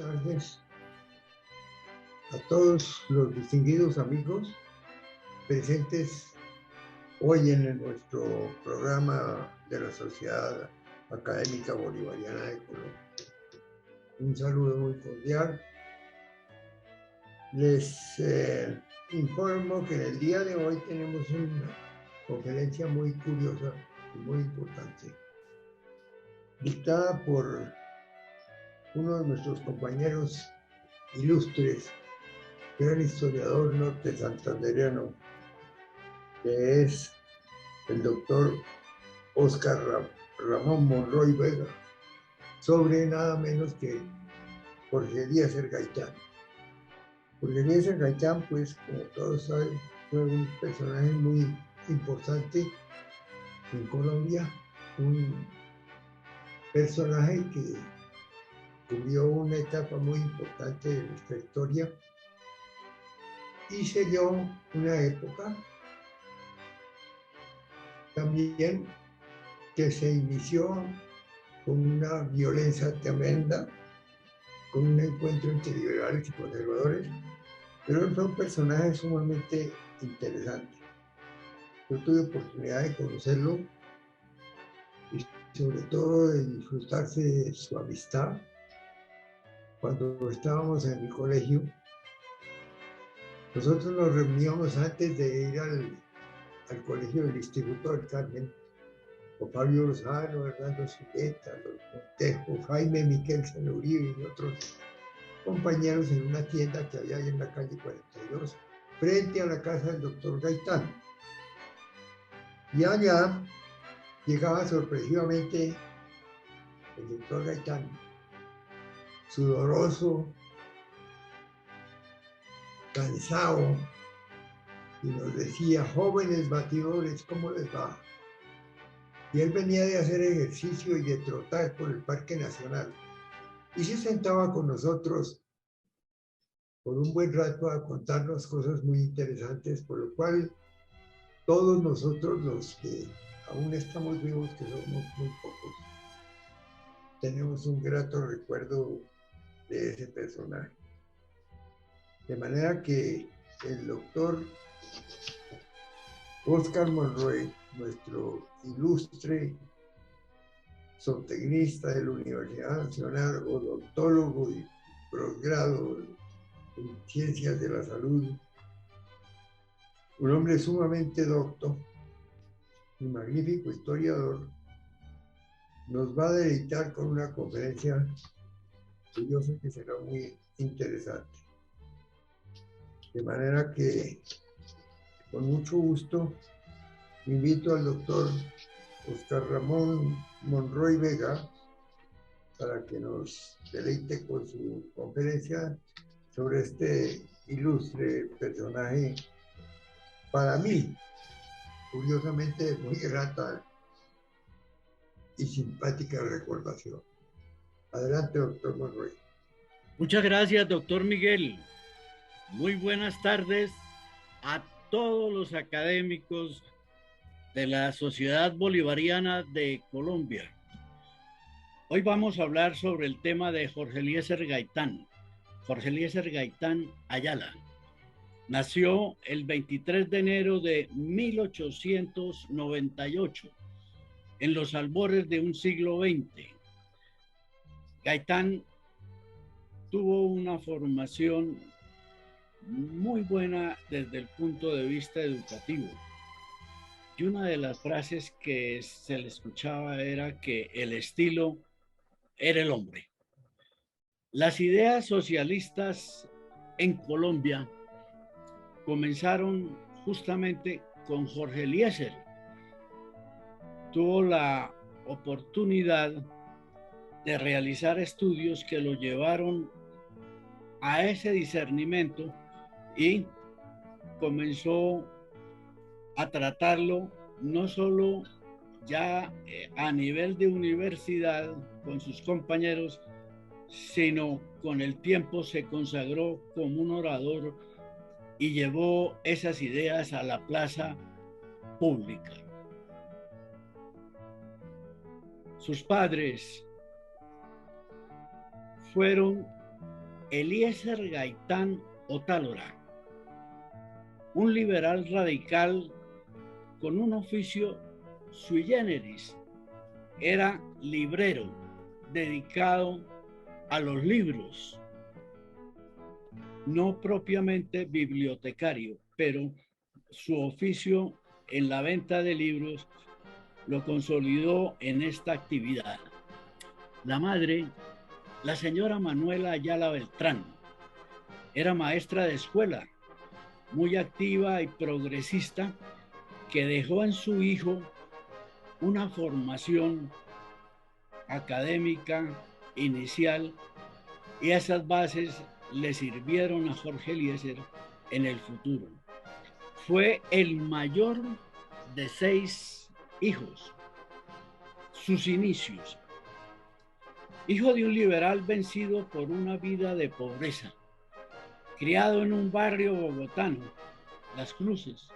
tardes a todos los distinguidos amigos presentes hoy en nuestro programa de la Sociedad Académica Bolivariana de Colombia. Un saludo muy cordial. Les informo que en el día de hoy tenemos una conferencia muy curiosa y muy importante, dictada por uno de nuestros compañeros ilustres, gran historiador norte santandereano, que es el doctor Óscar Ramón Monroy Vega, sobre nada menos que Jorge Eliezer Gaitán. Jorge Eliezer Gaitán, pues, como todos saben, fue un personaje muy importante en Colombia, un personaje que cubrió una etapa muy importante de nuestra historia y selló una época también que se inició con una violencia tremenda, con un encuentro entre liberales y conservadores, pero fue un personaje sumamente interesante. Yo tuve oportunidad de conocerlo y sobre todo de disfrutarse de su amistad cuando estábamos en el colegio. Nosotros nos reuníamos antes de ir al colegio del Instituto del Carmen, con Fabio Lozano, Hernando Zuleta, los Montejo, Jaime Miquelsen Uribe y otros compañeros en una tienda que había ahí en la calle 42, frente a la casa del doctor Gaitán. Y allá llegaba sorpresivamente el doctor Gaitán, sudoroso, cansado, y nos decía: jóvenes batidores, ¿cómo les va? Y él venía de hacer ejercicio y de trotar por el Parque Nacional. Y se sentaba con nosotros por un buen rato a contarnos cosas muy interesantes, por lo cual todos nosotros los que aún estamos vivos, que somos muy pocos, tenemos un grato recuerdo de ese personaje. De manera que el doctor Óscar Monroy, nuestro ilustre zootecnista de la Universidad Nacional, odontólogo y posgrado en Ciencias de la Salud, un hombre sumamente docto y magnífico historiador, nos va a deleitar con una conferencia que yo sé que será muy interesante. De manera que, con mucho gusto, invito al doctor Óscar Ramón Monroy Vega para que nos deleite con su conferencia sobre este ilustre personaje, para mí, curiosamente, muy grata y simpática recordación. Adelante, doctor Monroy. Muchas gracias, doctor Miguel. Muy buenas tardes a todos los académicos de la Sociedad Bolivariana de Colombia. Hoy vamos a hablar sobre el tema de Jorge Eliezer Gaitán. Jorge Eliezer Gaitán Ayala nació el 23 de enero de 1898 en los albores de un siglo XX. Gaitán tuvo una formación muy buena desde el punto de vista educativo. Y una de las frases que se le escuchaba era que el estilo era el hombre. Las ideas socialistas en Colombia comenzaron justamente con Jorge Eliezer. Tuvo la oportunidad de realizar estudios que lo llevaron a ese discernimiento y comenzó a tratarlo no solo ya a nivel de universidad con sus compañeros, sino con el tiempo se consagró como un orador y llevó esas ideas a la plaza pública. Sus padres fueron Eliezer Gaitán Otálora, un liberal radical con un oficio sui generis. Era librero, dedicado a los libros, no propiamente bibliotecario, pero su oficio en la venta de libros lo consolidó en esta actividad. La madre, la señora Manuela Ayala Beltrán, era maestra de escuela, muy activa y progresista, que dejó en su hijo una formación académica inicial, y esas bases le sirvieron a Jorge Eliezer en el futuro. Fue el mayor de 6 hijos. Sus inicios: hijo de un liberal vencido por una vida de pobreza, criado en un barrio bogotano, Las Cruces,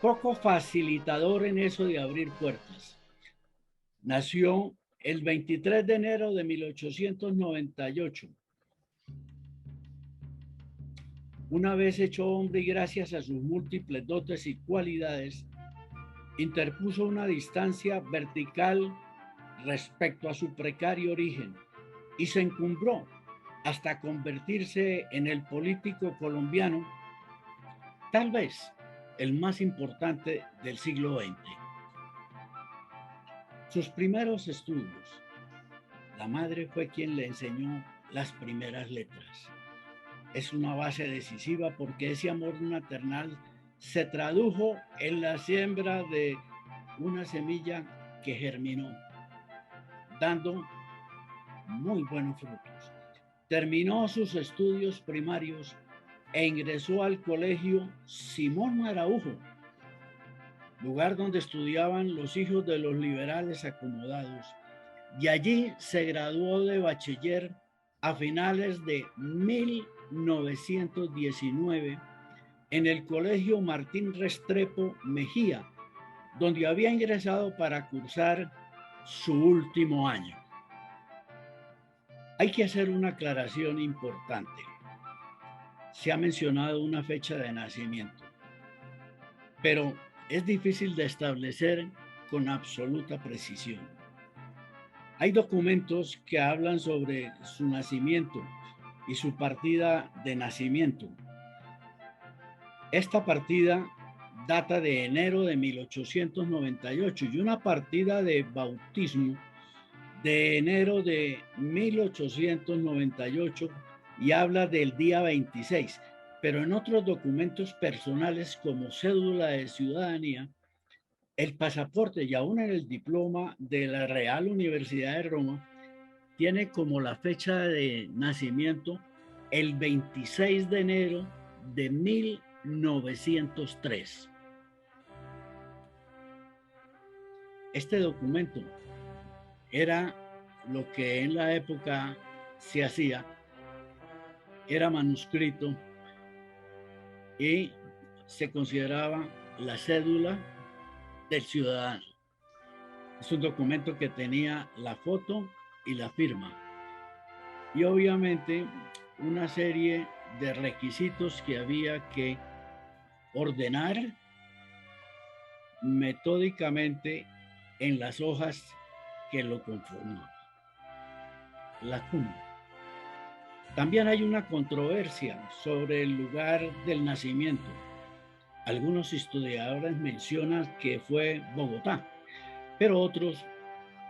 poco facilitador en eso de abrir puertas. Nació el 23 de enero de 1898. Una vez hecho hombre y gracias a sus múltiples dotes y cualidades, interpuso una distancia vertical respecto a su precario origen y se encumbró hasta convertirse en el político colombiano, tal vez el más importante del siglo XX. Sus primeros estudios: la madre fue quien le enseñó las primeras letras. Es una base decisiva porque ese amor maternal se tradujo en la siembra de una semilla que germinó, dando muy buenos frutos. Terminó sus estudios primarios e ingresó al colegio Simón Araujo, lugar donde estudiaban los hijos de los liberales acomodados, y allí se graduó de bachiller a finales de 1919 en el colegio Martín Restrepo Mejía, donde había ingresado para cursar su último año. Hay que hacer una aclaración importante. Se ha mencionado una fecha de nacimiento, pero es difícil de establecer con absoluta precisión. Hay documentos que hablan sobre su nacimiento y su partida de nacimiento. Esta partida data de enero de 1898 y una partida de bautismo de enero de 1898 y habla del día 26, pero en otros documentos personales como cédula de ciudadanía, el pasaporte y aún en el diploma de la Real Universidad de Roma tiene como la fecha de nacimiento el 26 de enero de 1903. Este documento era lo que en la época se hacía, era manuscrito y se consideraba la cédula del ciudadano. Es un documento que tenía la foto y la firma y obviamente una serie de requisitos que había que ordenar metódicamente en las hojas que lo conforman. La cuna. También hay una controversia sobre el lugar del nacimiento. Algunos historiadores mencionan que fue Bogotá, pero otros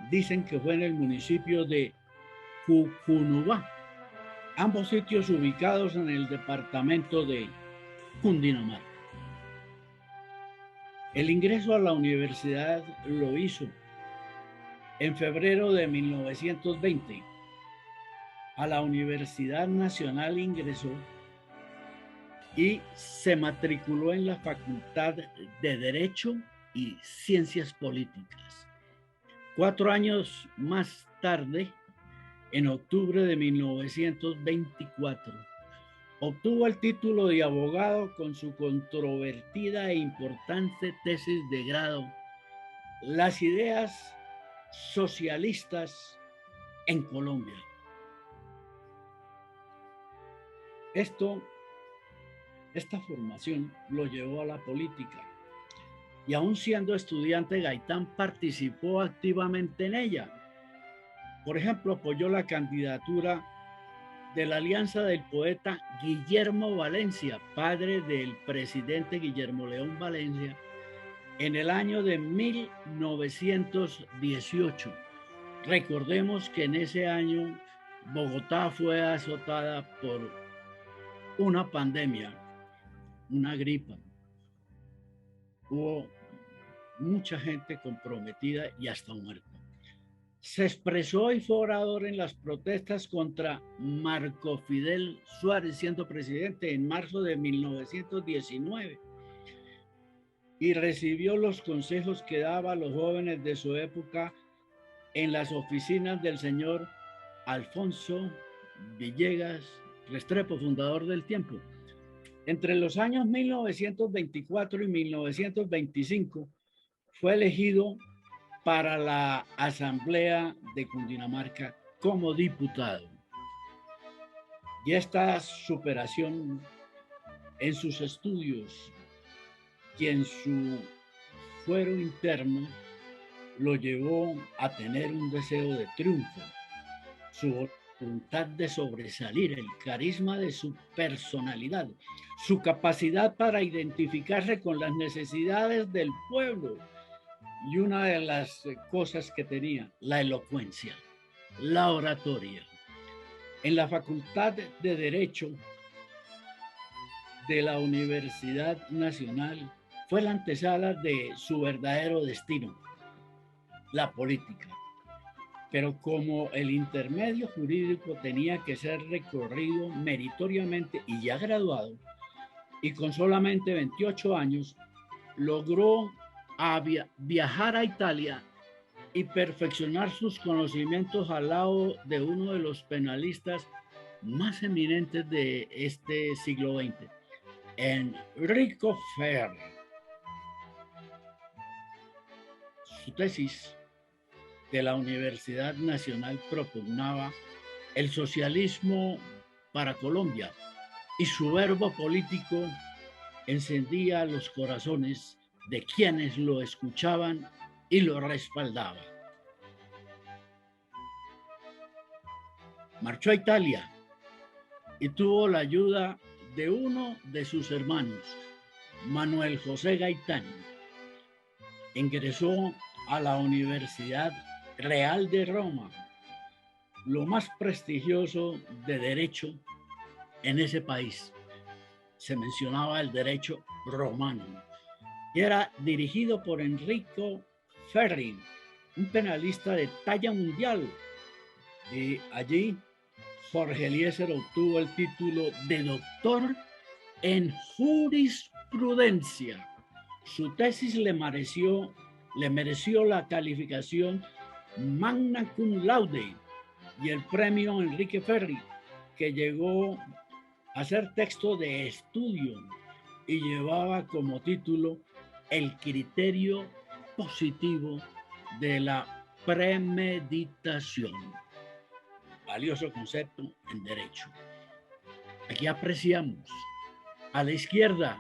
dicen que fue en el municipio de Cucunubá, ambos sitios ubicados en el departamento de Cundinamarca. El ingreso a la universidad lo hizo en febrero de 1920. A la Universidad Nacional ingresó y se matriculó en la Facultad de Derecho y Ciencias Políticas. 4 años más tarde, en octubre de 1924, obtuvo el título de abogado con su controvertida e importante tesis de grado, Las ideas socialistas en Colombia. Esta formación lo llevó a la política y aún siendo estudiante, Gaitán participó activamente en ella. Por ejemplo, apoyó la candidatura de la alianza del poeta Guillermo Valencia, padre del presidente Guillermo León Valencia, en el año de 1918. Recordemos que en ese año Bogotá fue azotada por una pandemia, una gripa. Hubo mucha gente comprometida y hasta muerta. Se expresó y fue orador en las protestas contra Marco Fidel Suárez siendo presidente en marzo de 1919 y recibió los consejos que daba a los jóvenes de su época en las oficinas del señor Alfonso Villegas Restrepo, fundador del Tiempo. Entre los años 1924 y 1925 fue elegido para la Asamblea de Cundinamarca como diputado. Y esta superación en sus estudios y en su fuero interno lo llevó a tener un deseo de triunfo, su voluntad de sobresalir, el carisma de su personalidad, su capacidad para identificarse con las necesidades del pueblo y una de las cosas que tenía, la elocuencia, la oratoria. En la Facultad de Derecho de la Universidad Nacional fue la antesala de su verdadero destino, la política. Pero como el intermedio jurídico tenía que ser recorrido meritoriamente y ya graduado, y con solamente 28 años, logró viajar a Italia y perfeccionar sus conocimientos al lado de uno de los penalistas más eminentes de este siglo XX, Enrico Ferri. Su tesis de la Universidad Nacional propugnaba el socialismo para Colombia y su verbo político encendía los corazones de quienes lo escuchaban y lo respaldaban. Marchó a Italia y tuvo la ayuda de uno de sus hermanos, Manuel José Gaitán. Ingresó a la Universidad Real de Roma, lo más prestigioso de derecho en ese país. Se mencionaba el derecho romano y era dirigido por Enrico Ferri, un penalista de talla mundial. Y allí Jorge Eliezer obtuvo el título de doctor en jurisprudencia. Su tesis le mereció la calificación magna cum laude y el premio Enrique Ferri, que llegó a ser texto de estudio y llevaba como título el criterio positivo de la premeditación. Valioso concepto en derecho. Aquí apreciamos a la izquierda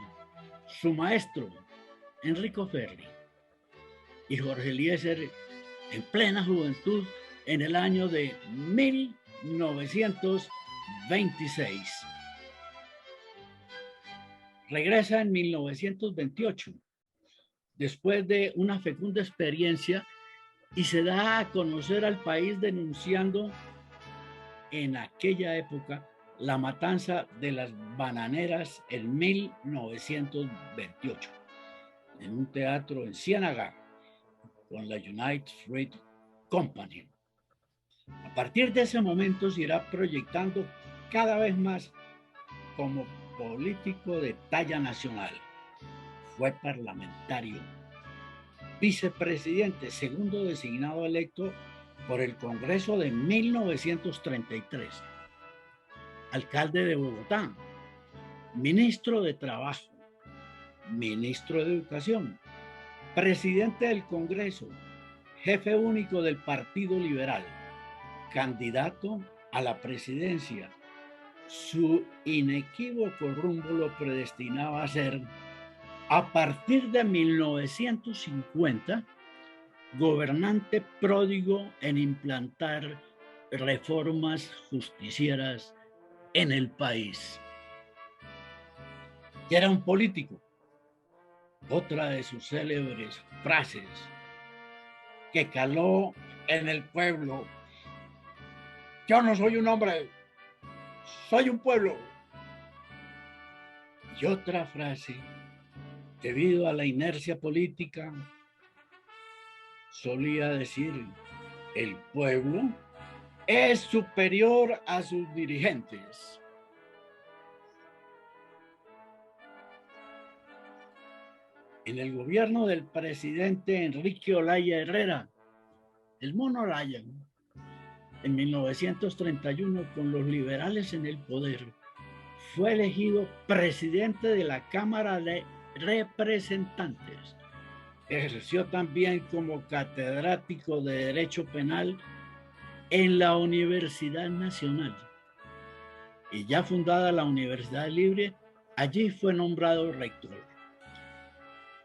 su maestro, Enrico Ferri, y Jorge Eliezer en plena juventud en el año de 1926. Regresa en 1928, después de una fecunda experiencia, y se da a conocer al país denunciando en aquella época la matanza de las bananeras en 1928, en un teatro en Ciénaga, con la United Fruit Company. A partir de ese momento se irá proyectando cada vez más como político de talla nacional. Fue parlamentario, vicepresidente, segundo designado electo por el Congreso de 1933, alcalde de Bogotá, ministro de Trabajo, ministro de Educación, presidente del Congreso, jefe único del Partido Liberal, candidato a la presidencia, su inequívoco rumbo lo predestinaba a ser, a partir de 1950, gobernante pródigo en implantar reformas justicieras en el país. Y era un político. Otra de sus célebres frases que caló en el pueblo: yo no soy un hombre, soy un pueblo. Y otra frase, debido a la inercia política, solía decir: el pueblo es superior a sus dirigentes. En el gobierno del presidente Enrique Olaya Herrera, el Mono Olaya, en 1931, con los liberales en el poder, fue elegido presidente de la Cámara de Representantes. Ejerció también como catedrático de Derecho Penal en la Universidad Nacional. Y ya fundada la Universidad Libre, allí fue nombrado rector,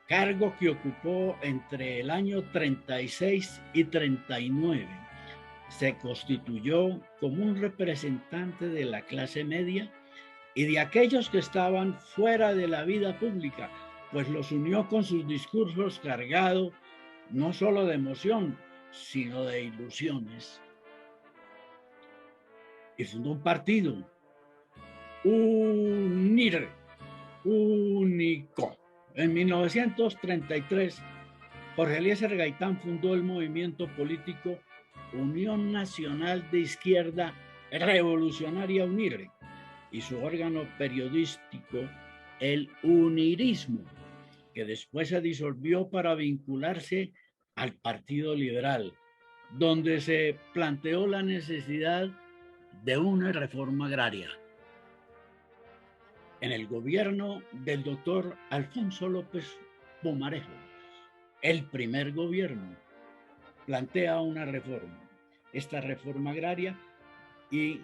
cargo que ocupó entre el año 36 y 39. Se constituyó como un representante de la clase media y de aquellos que estaban fuera de la vida pública, pues los unió con sus discursos cargados no solo de emoción, sino de ilusiones. Y fundó un partido, UNIR, único. En 1933, Jorge Eliezer Gaitán fundó el movimiento político Unión Nacional de Izquierda Revolucionaria UNIR y su órgano periodístico, el Unirismo, que después se disolvió para vincularse al Partido Liberal, donde se planteó la necesidad de una reforma agraria. En el gobierno del doctor Alfonso López Pumarejo, el primer gobierno, plantea una reforma, esta reforma agraria, y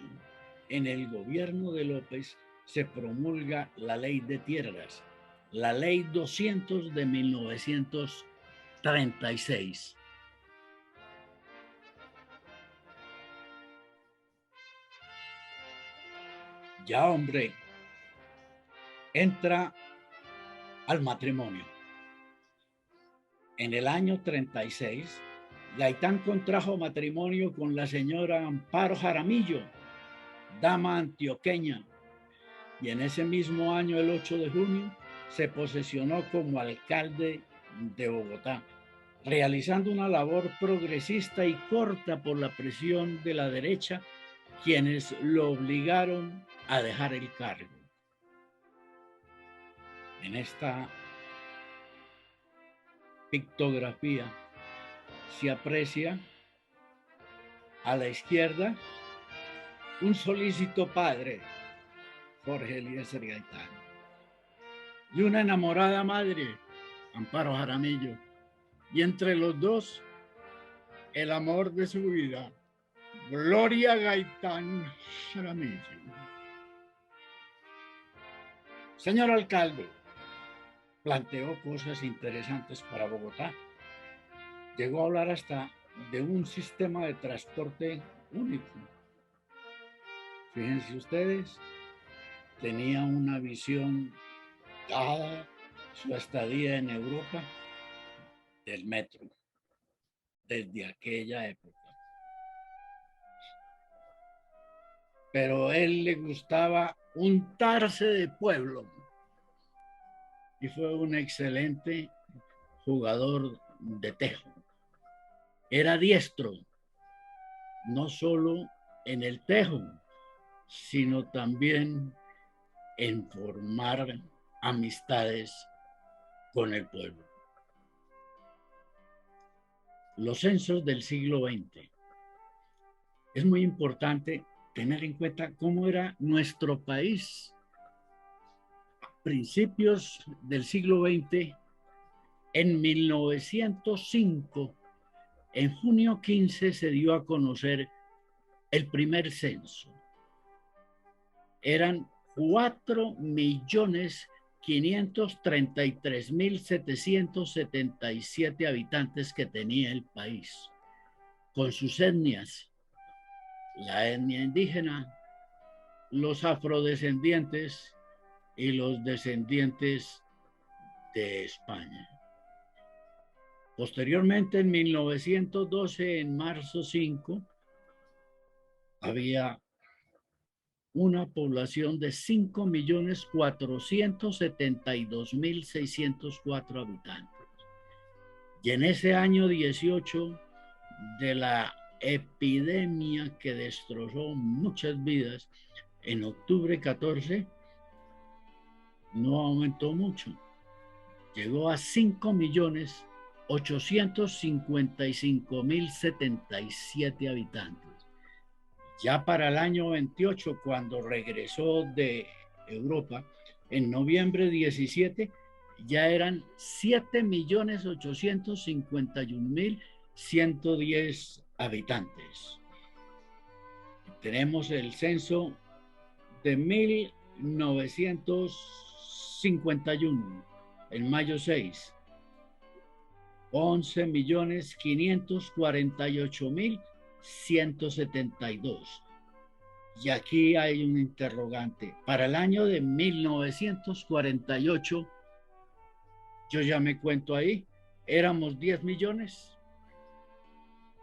en el gobierno de López se promulga la Ley de Tierras, la Ley 200 de 1936. Ya, hombre, entra al matrimonio. En el año 36, Gaitán contrajo matrimonio con la señora Amparo Jaramillo, dama antioqueña, y en ese mismo año, el 8 de junio, se posesionó como alcalde de Bogotá, realizando una labor progresista y corta por la presión de la derecha, quienes lo obligaron a dejar el cargo. En esta pictografía se aprecia a la izquierda un solícito padre, Jorge Eliezer Gaitán, y una enamorada madre, Amparo Jaramillo, y entre los dos, el amor de su vida, Gloria Gaitán Jaramillo. Señor alcalde, planteó cosas interesantes para Bogotá. Llegó a hablar hasta de un sistema de transporte único. Fíjense ustedes, tenía una visión, dada su estadía en Europa, del metro, desde aquella época. Pero a él le gustaba untarse de pueblo y fue un excelente jugador de tejo. Era diestro, no solo en el tejo, sino también en formar amistades con el pueblo. Los censos del siglo XX. Es muy importante tener en cuenta cómo era nuestro país a principios del siglo XX. En 1905, en junio 15, se dio a conocer el primer censo. eran 4.533.777 habitantes que tenía el país, con sus etnias: la etnia indígena, los afrodescendientes y los descendientes de España. Posteriormente, en 1912, en marzo 5, había una población de 5.472.604 habitantes. Y en ese año 18 de la epidemia que destrozó muchas vidas, en octubre 14, no aumentó mucho. Llegó a 5.855.077 habitantes. Ya para el año 28, cuando regresó de Europa, en noviembre 17, ya eran 7.851.110 habitantes. Tenemos el censo de 1951, en mayo 6, 11.548.172. Y aquí hay un interrogante. Para el año de 1948, yo ya me cuento ahí, éramos 10 millones.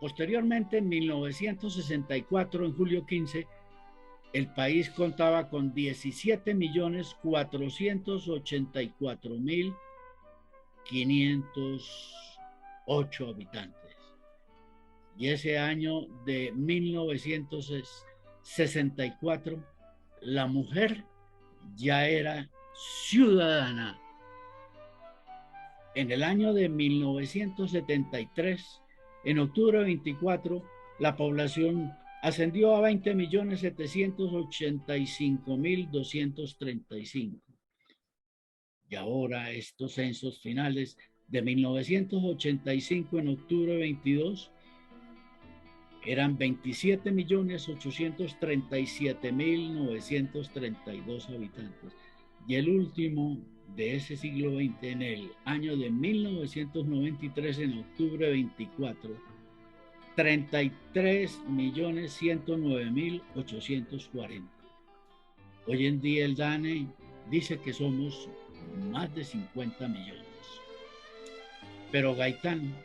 Posteriormente, en 1964, en julio 15, el país contaba con 17.484.508 habitantes. Y ese año de 1964, la mujer ya era ciudadana. En el año de 1973, en octubre 24, la población ascendió a 20.785.235. Y ahora estos censos finales de 1985, en octubre 22, eran 27.837.932 habitantes. Y el último de ese siglo XX, en el año de 1993, en octubre 24, 33.109.840. Hoy en día el DANE dice que somos más de 50 millones. Pero Gaitán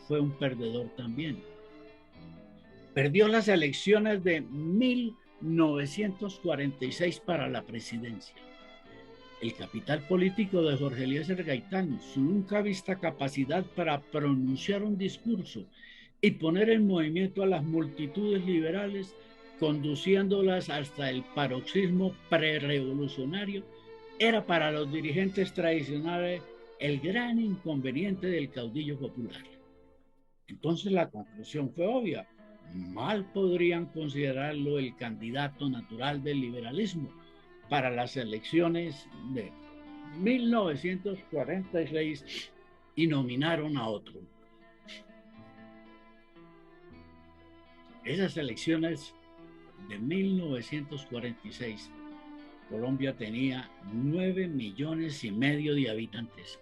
fue un perdedor también. Perdió las elecciones de 1946 para la presidencia. El capital político de Jorge Eliezer Gaitán, su nunca vista capacidad para pronunciar un discurso y poner en movimiento a las multitudes liberales, conduciéndolas hasta el paroxismo prerevolucionario, era para los dirigentes tradicionales el gran inconveniente del caudillo popular. Entonces la conclusión fue obvia: mal podrían considerarlo el candidato natural del liberalismo para las elecciones de 1946 y nominaron a otro. Esas elecciones de 1946, Colombia tenía 9,5 millones de habitantes.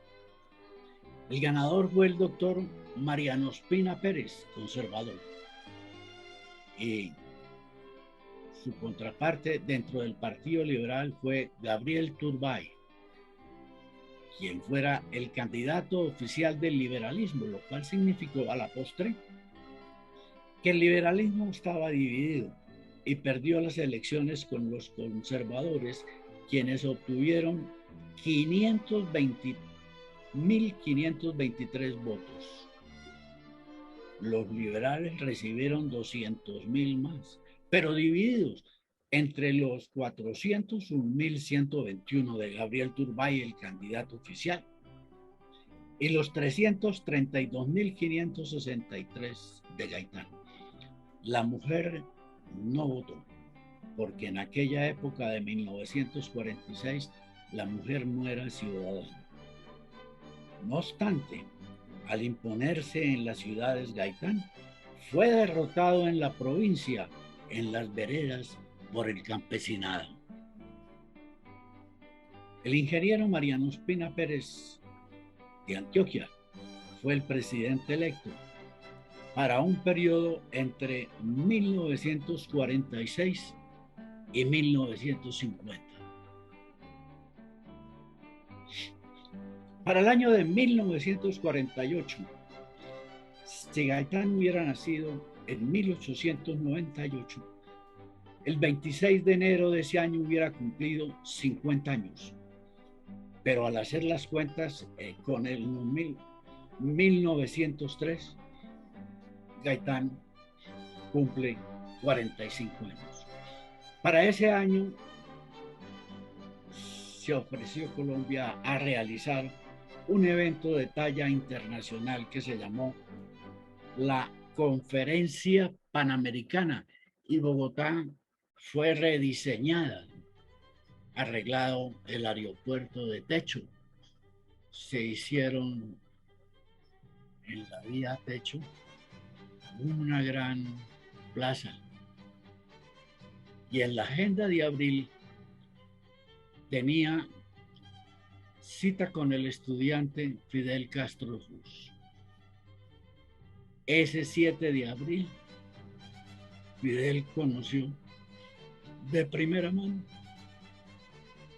El ganador fue el doctor Mariano Ospina Pérez, conservador. Y su contraparte dentro del Partido Liberal fue Gabriel Turbay, quien fuera el candidato oficial del liberalismo, lo cual significó a la postre que el liberalismo estaba dividido y perdió las elecciones con los conservadores, quienes obtuvieron 1.523 votos. Los liberales recibieron 200.000 más, pero divididos entre los 401.121 de Gabriel Turbay, el candidato oficial, y los 332.563 de Gaitán. La mujer no votó, porque en aquella época de 1946 la mujer no era ciudadana. No obstante, al imponerse en las ciudades, Gaitán fue derrotado en la provincia, en las veredas, por el campesinado. El ingeniero Mariano Ospina Pérez de Antioquia fue el presidente electo para un periodo entre 1946 y 1950. Para el año de 1948, si Gaitán hubiera nacido en 1898, el 26 de enero de ese año hubiera cumplido 50 años. Pero al hacer las cuentas con el 1903, Gaitán cumple 45 años. Para ese año se ofreció Colombia a realizar un evento de talla internacional que se llamó la Conferencia Panamericana, y Bogotá fue rediseñada, arreglado el aeropuerto de techo, se hicieron en la vía techo una gran plaza, y en la agenda de abril tenía cita con el estudiante Fidel Castro Ruz. Ese 7 de abril, Fidel conoció de primera mano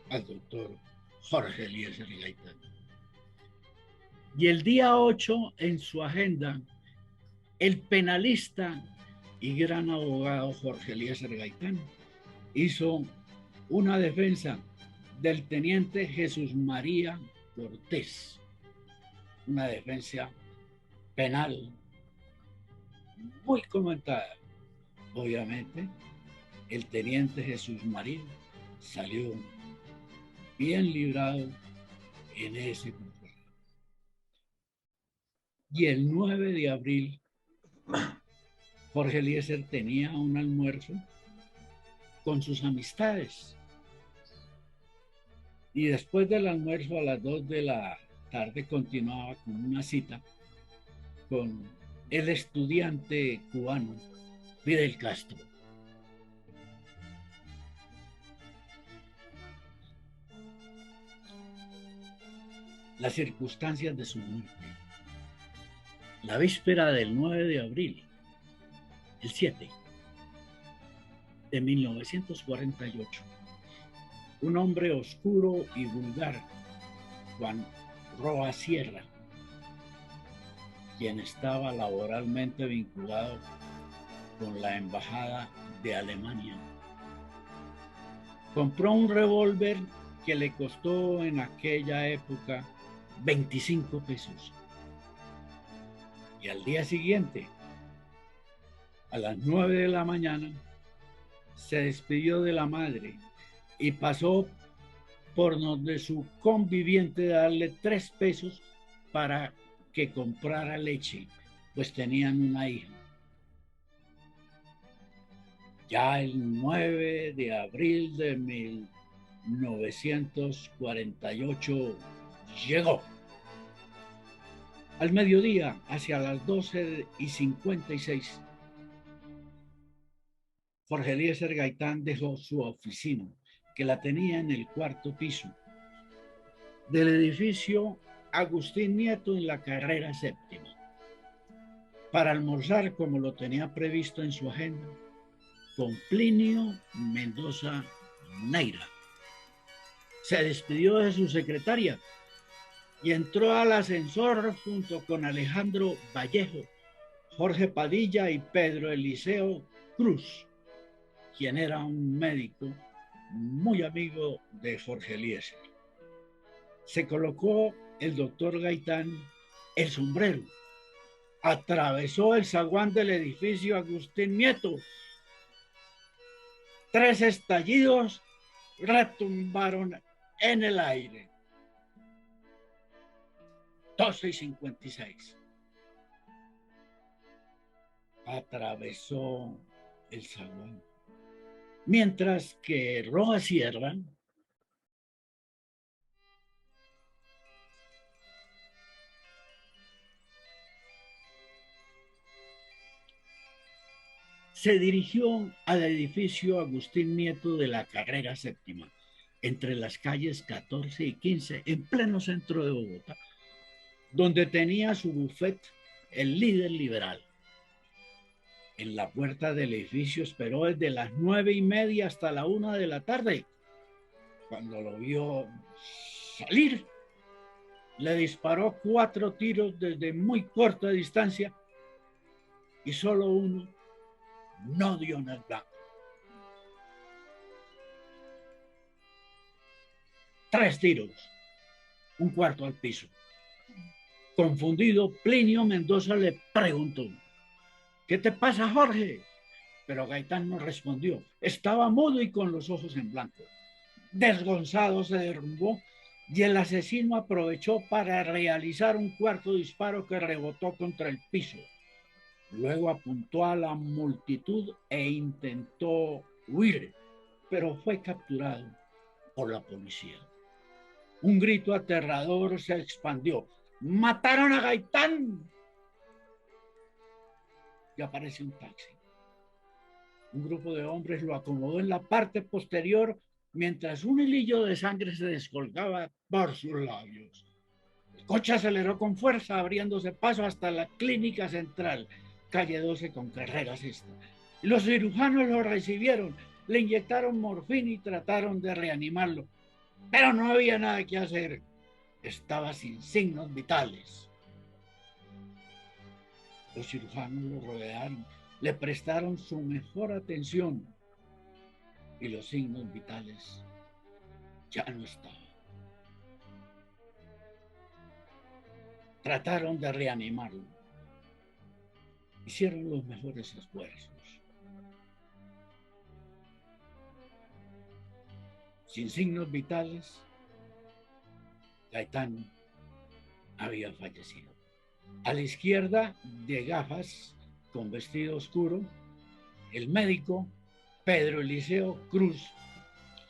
al doctor Jorge Eliezer Gaitán. Y el día 8, en su agenda, el penalista y gran abogado Jorge Eliezer Gaitán hizo una defensa del teniente Jesús María Cortés, una defensa penal muy comentada. Obviamente, el teniente Jesús María salió bien librado en ese proceso. Y el 9 de abril, Jorge Eliezer tenía un almuerzo con sus amistades. Y después del almuerzo, a las 2 de la tarde, continuaba con una cita con el estudiante cubano Fidel Castro. Las circunstancias de su muerte. La víspera del 9 de abril, el 7 de 1948, un hombre oscuro y vulgar, Juan Roa Sierra, quien estaba laboralmente vinculado con la embajada de Alemania, compró un revólver que le costó en aquella época 25 pesos. Y al día siguiente, a las 9 de la mañana, se despidió de la madre y pasó por donde su conviviente darle 3 pesos para que comprara leche, pues tenían una hija. Ya el 9 de abril de 1948 llegó. Al mediodía, hacia las 12:56, Jorge Eliezer Gaitán dejó su oficina, que la tenía en el 4º piso del edificio Agustín Nieto en la carrera 7ª, para almorzar, como lo tenía previsto en su agenda, con Plinio Mendoza Neira. Se despidió de su secretaria y entró al ascensor junto con Alejandro Vallejo, Jorge Padilla y Pedro Eliseo Cruz, quien era un médico muy amigo de Jorge Eliezer. Se colocó el doctor Gaitán el sombrero, atravesó el zaguán del edificio Agustín Nieto. 3 estallidos retumbaron en el aire. 12:56. Atravesó el zaguán. Mientras que Roa Sierra se dirigió al edificio Agustín Nieto de la carrera 7ª, entre las calles 14 y 15, en pleno centro de Bogotá, donde tenía su bufet el líder liberal. En la puerta del edificio esperó desde las 9:30 hasta la 1 de la tarde. Cuando lo vio salir, le disparó 4 tiros desde muy corta distancia y solo uno no dio en el blanco. 3 tiros, un cuarto al piso. Confundido, Plinio Mendoza le preguntó: ¿qué te pasa, Jorge? Pero Gaitán no respondió. Estaba mudo y con los ojos en blanco. Desgonzado se derrumbó y el asesino aprovechó para realizar un cuarto disparo que rebotó contra el piso. Luego apuntó a la multitud e intentó huir, pero fue capturado por la policía. Un grito aterrador se expandió: ¡mataron a Gaitán! Y aparece un taxi. Un grupo de hombres lo acomodó en la parte posterior mientras un hilillo de sangre se descolgaba por sus labios. El coche aceleró con fuerza, abriéndose paso hasta la clínica central, calle 12 con Carrera Sexta. Los cirujanos lo recibieron, le inyectaron morfina y trataron de reanimarlo, pero no había nada que hacer. Estaba sin signos vitales. Los cirujanos lo rodearon, le prestaron su mejor atención y los signos vitales ya no estaban. Trataron de reanimarlo. Hicieron los mejores esfuerzos. Sin signos vitales, Gaitán había fallecido. A la izquierda, de gafas, con vestido oscuro, el médico Pedro Eliseo Cruz,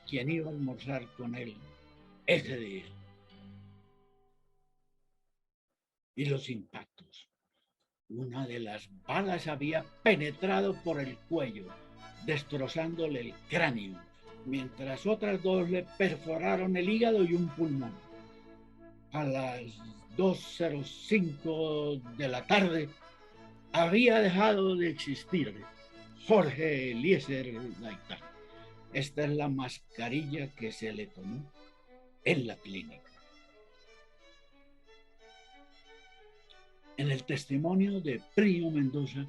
quien iba a almorzar con él ese día. Y los impactos. Una de las balas había penetrado por el cuello, destrozándole el cráneo, mientras otras 2 le perforaron el hígado y un pulmón. A las 2:05 de la tarde había dejado de existir Jorge Eliezer Gaitán. Esta es la mascarilla que se le tomó en la clínica. En el testimonio de Plinio Mendoza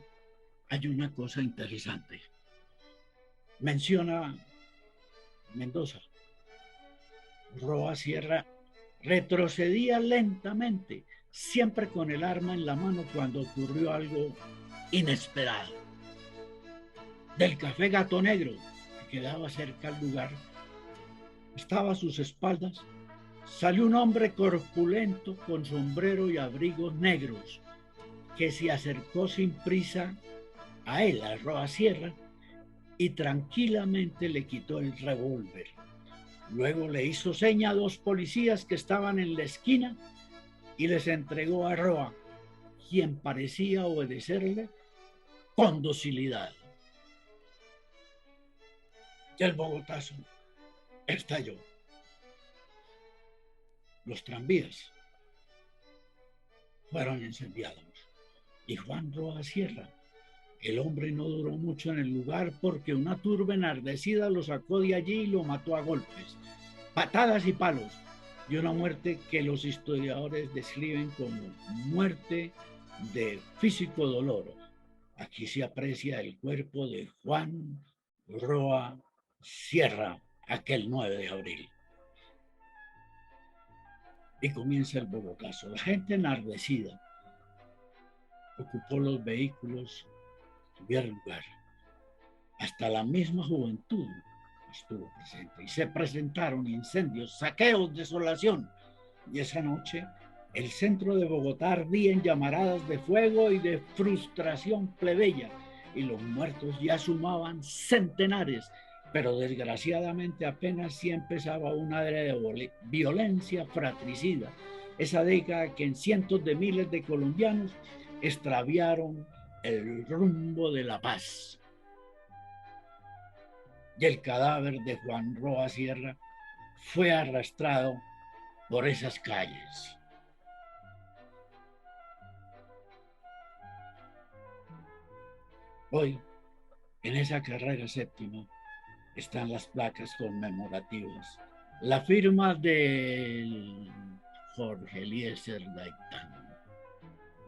hay una cosa interesante. Menciona Mendoza: Roa Sierra retrocedía lentamente, siempre con el arma en la mano cuando ocurrió algo inesperado. Del café Gato Negro, que quedaba cerca al lugar, estaba a sus espaldas, salió un hombre corpulento con sombrero y abrigos negros, que se acercó sin prisa a él, a Roa Sierra, y tranquilamente le quitó el revólver. Luego le hizo seña a 2 policías que estaban en la esquina y les entregó a Roa, quien parecía obedecerle con docilidad. Y el Bogotazo estalló. Los tranvías fueron incendiados y Juan Roa Sierra, el hombre, no duró mucho en el lugar porque una turba enardecida lo sacó de allí y lo mató a golpes, patadas y palos, y una muerte que los historiadores describen como muerte de físico dolor. Aquí se aprecia el cuerpo de Juan Roa Sierra aquel 9 de abril. Y comienza el Bogotazo. La gente enardecida ocupó los vehículos, tuvieron lugar. Hasta la misma juventud estuvo presente y se presentaron incendios, saqueos, desolación. Y esa noche el centro de Bogotá ardía en llamaradas de fuego y de frustración plebeya, y los muertos ya sumaban centenares, pero desgraciadamente apenas sí empezaba una era de violencia fratricida, esa década que en cientos de miles de colombianos extraviaron el rumbo de la paz. Y el cadáver de Juan Roa Sierra fue arrastrado por esas calles. Hoy, en esa carrera séptima, están las placas conmemorativas. La firma de Jorge Eliezer Gaitán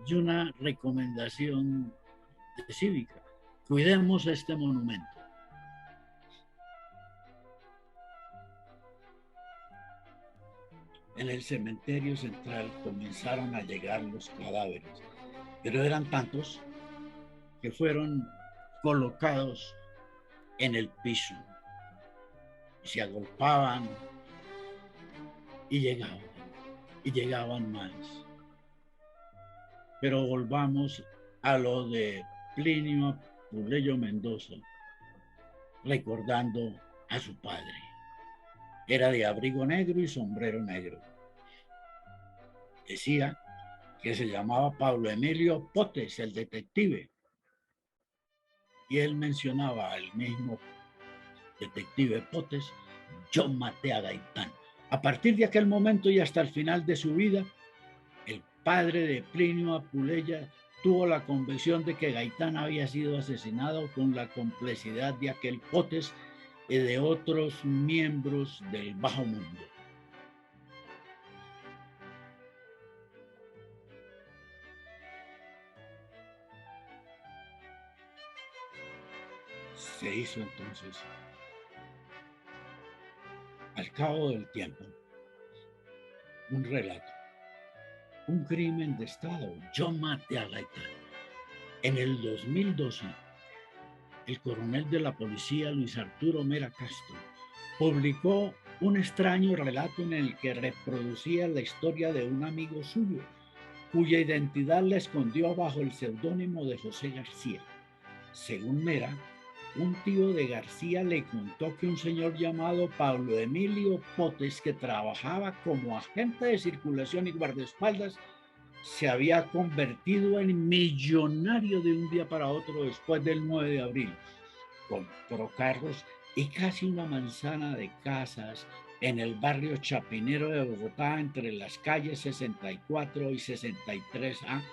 y una recomendación de cívica. Cuidemos este monumento. En el cementerio central comenzaron a llegar los cadáveres, pero eran tantos que fueron colocados en el piso. Se agolpaban y llegaban más. Pero volvamos a lo de Plinio Puleyo Mendoza, recordando a su padre. Era de abrigo negro y sombrero negro. Decía que se llamaba Pablo Emilio Potes, el detective. Y él mencionaba al mismo detective Potes: yo maté a Gaitán. A partir de aquel momento y hasta el final de su vida, el padre de Plinio Apuleya tuvo la convicción de que Gaitán había sido asesinado con la complicidad de aquel Potes y de otros miembros del bajo mundo. Se hizo entonces, al cabo del tiempo, un relato, un crimen de Estado. Yo maté a Gaitán. En el 2012, el coronel de la policía Luis Arturo Mera Castro publicó un extraño relato en el que reproducía la historia de un amigo suyo, cuya identidad le escondió bajo el seudónimo de José García. Según Mera, un tío de García le contó que un señor llamado Pablo Emilio Potes, que trabajaba como agente de circulación y guardaespaldas, se había convertido en millonario de un día para otro después del 9 de abril. Compró carros y casi una manzana de casas en el barrio Chapinero de Bogotá, entre las calles 64 y 63A,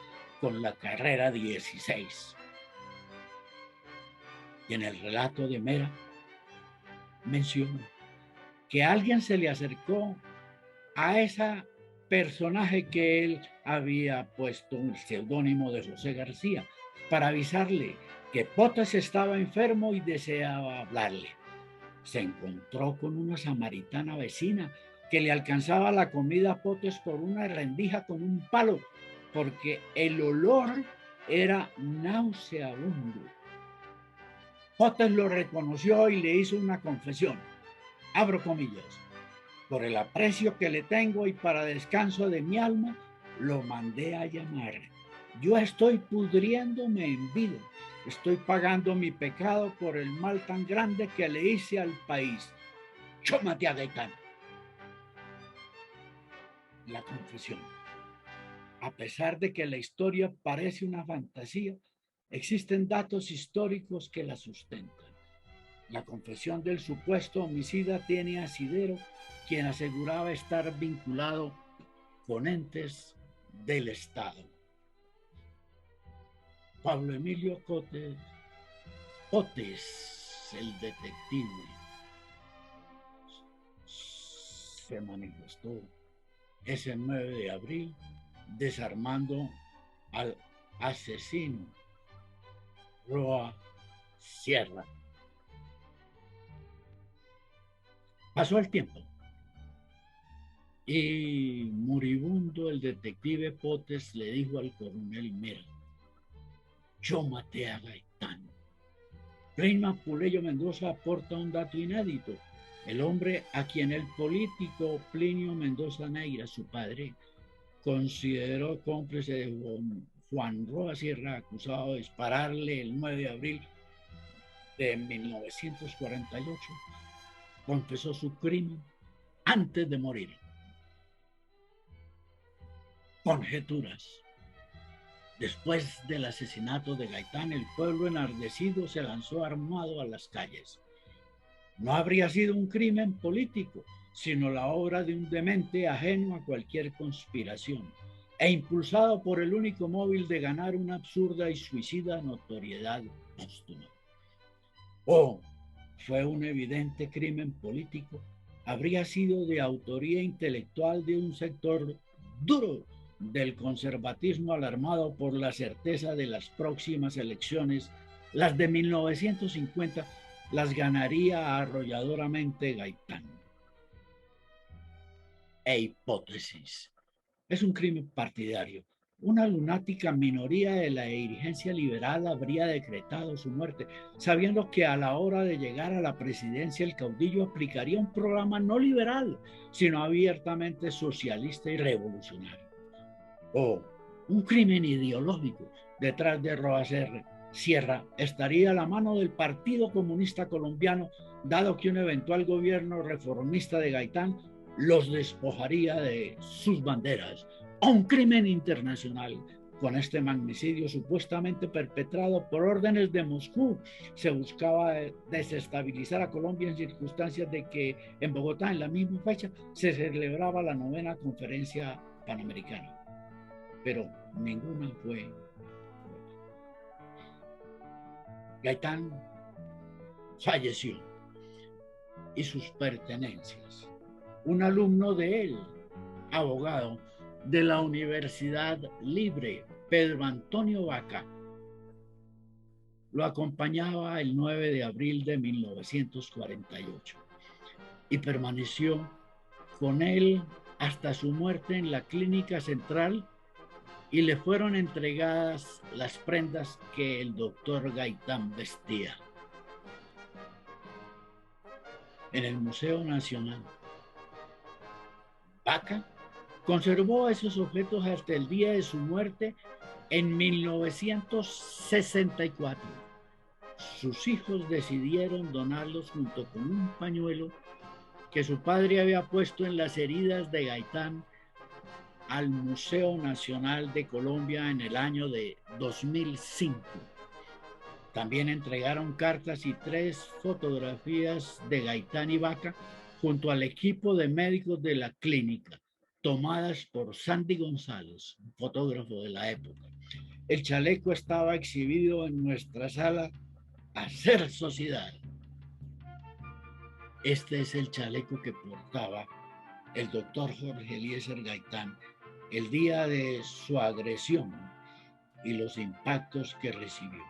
con la carrera 16. Y en el relato de Mera menciona que alguien se le acercó a ese personaje que él había puesto el seudónimo de José García para avisarle que Potes estaba enfermo y deseaba hablarle. Se encontró con una samaritana vecina que le alcanzaba la comida a Potes por una rendija con un palo, porque el olor era nauseabundo. Potes lo reconoció y le hizo una confesión. Abro comillas: por el aprecio que le tengo y para descanso de mi alma, lo mandé a llamar. Yo estoy pudriéndome en vida. Estoy pagando mi pecado por el mal tan grande que le hice al país. Yo maté a Gaitán. La confesión. A pesar de que la historia parece una fantasía, existen datos históricos que la sustentan. La confesión del supuesto homicida tiene asidero, quien aseguraba estar vinculado con entes del Estado. Pablo Emilio Potes, el detective, se manifestó ese 9 de abril desarmando al asesino Roa Sierra. Pasó el tiempo y moribundo el detective Potes le dijo al coronel Mera: yo maté a Gaitán. Plinio Puleyo Mendoza aporta un dato inédito. El hombre a quien el político Plinio Mendoza Neira, su padre, consideró cómplice de Juan Roa Sierra, acusado de dispararle el 9 de abril de 1948, confesó su crimen antes de morir. Conjeturas. Después del asesinato de Gaitán, el pueblo enardecido se lanzó armado a las calles. No habría sido un crimen político, sino la obra de un demente ajeno a cualquier conspiración e impulsado por el único móvil de ganar una absurda y suicida notoriedad póstuma. O fue un evidente crimen político, habría sido de autoría intelectual de un sector duro del conservatismo alarmado por la certeza de las próximas elecciones, las de 1950, las ganaría arrolladoramente Gaitán. E hipótesis. Es un crimen partidario. Una lunática minoría de la dirigencia liberal habría decretado su muerte, sabiendo que a la hora de llegar a la presidencia el caudillo aplicaría un programa no liberal, sino abiertamente socialista y revolucionario. O un crimen ideológico. Detrás de Roa Sierra estaría la mano del Partido Comunista Colombiano, dado que un eventual gobierno reformista de Gaitán los despojaría de sus banderas. O un crimen internacional. Con este magnicidio supuestamente perpetrado por órdenes de Moscú, se buscaba desestabilizar a Colombia en circunstancias de que en Bogotá, en la misma fecha, se celebraba la 9ª Conferencia Panamericana. Pero ninguna fue. Gaitán falleció y sus pertenencias. Un alumno de él, abogado de la Universidad Libre, Pedro Antonio Vaca, lo acompañaba el 9 de abril de 1948 y permaneció con él hasta su muerte en la Clínica Central, y le fueron entregadas las prendas que el doctor Gaitán vestía. En el Museo Nacional, Vaca conservó esos objetos hasta el día de su muerte en 1964. Sus hijos decidieron donarlos junto con un pañuelo que su padre había puesto en las heridas de Gaitán al Museo Nacional de Colombia en el año de 2005. También entregaron cartas y 3 fotografías de Gaitán y Vaca junto al equipo de médicos de la clínica, tomadas por Sandy González, un fotógrafo de la época. El chaleco estaba exhibido en nuestra sala Hacer Sociedad. Este es el chaleco que portaba el doctor Jorge Eliezer Gaitán el día de su agresión y los impactos que recibió.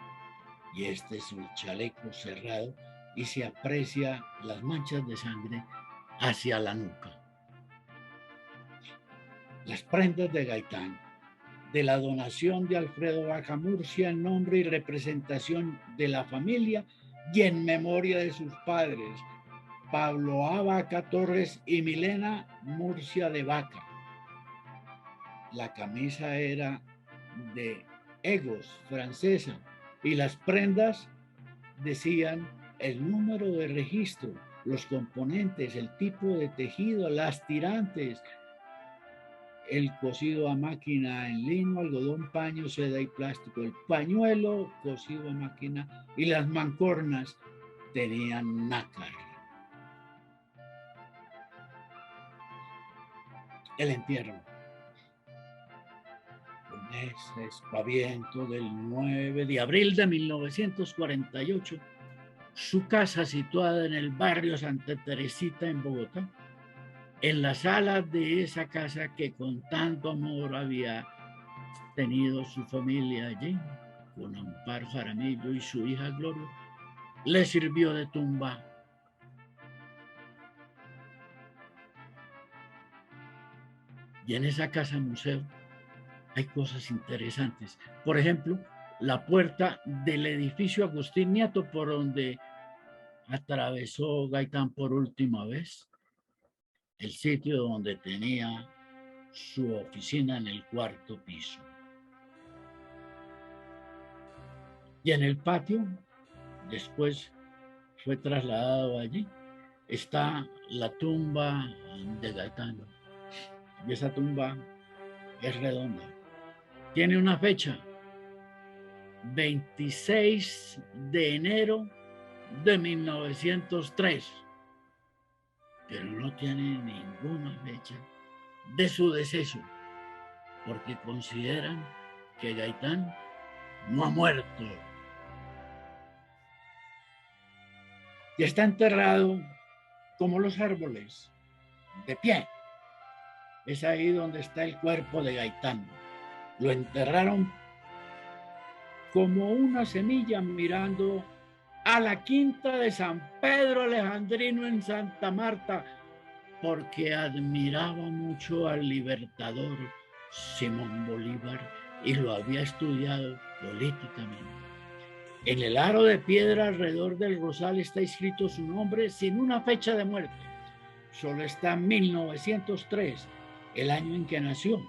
Y este es el chaleco cerrado y se aprecia las manchas de sangre hacia la nuca. Las prendas de Gaitán, de la donación de Alfredo Vaca Murcia en nombre y representación de la familia y en memoria de sus padres, Pablo A. Vaca Torres y Milena Murcia de Vaca. La camisa era de Egos, francesa, y las prendas decían el número de registro, los componentes, el tipo de tejido, las tirantes, el cosido a máquina en lino, algodón, paño, seda y plástico, el pañuelo cosido a máquina y las mancornas tenían nácar. El entierro. En ese espaviento del 9 de abril de 1948, su casa situada en el barrio Santa Teresita en Bogotá, en la sala de esa casa que con tanto amor había tenido su familia allí, con Amparo Jaramillo y su hija Gloria, le sirvió de tumba. Y en esa casa museo hay cosas interesantes. Por ejemplo, la puerta del edificio Agustín Nieto, por donde atravesó Gaitán por última vez, el sitio donde tenía su oficina en el 4º piso. Y en el patio, después fue trasladado allí, está la tumba de Gaitán. Y esa tumba es redonda. Tiene una fecha, 26 de enero de 1903. pero no tiene ninguna fecha de su deceso, porque consideran que Gaitán no ha muerto. Y está enterrado como los árboles, de pie. Es ahí donde está el cuerpo de Gaitán. Lo enterraron como una semilla mirando a la quinta de San Pedro Alejandrino en Santa Marta, porque admiraba mucho al libertador Simón Bolívar y lo había estudiado políticamente. En el aro de piedra alrededor del rosal está escrito su nombre sin una fecha de muerte. Solo está 1903, el año en que nació.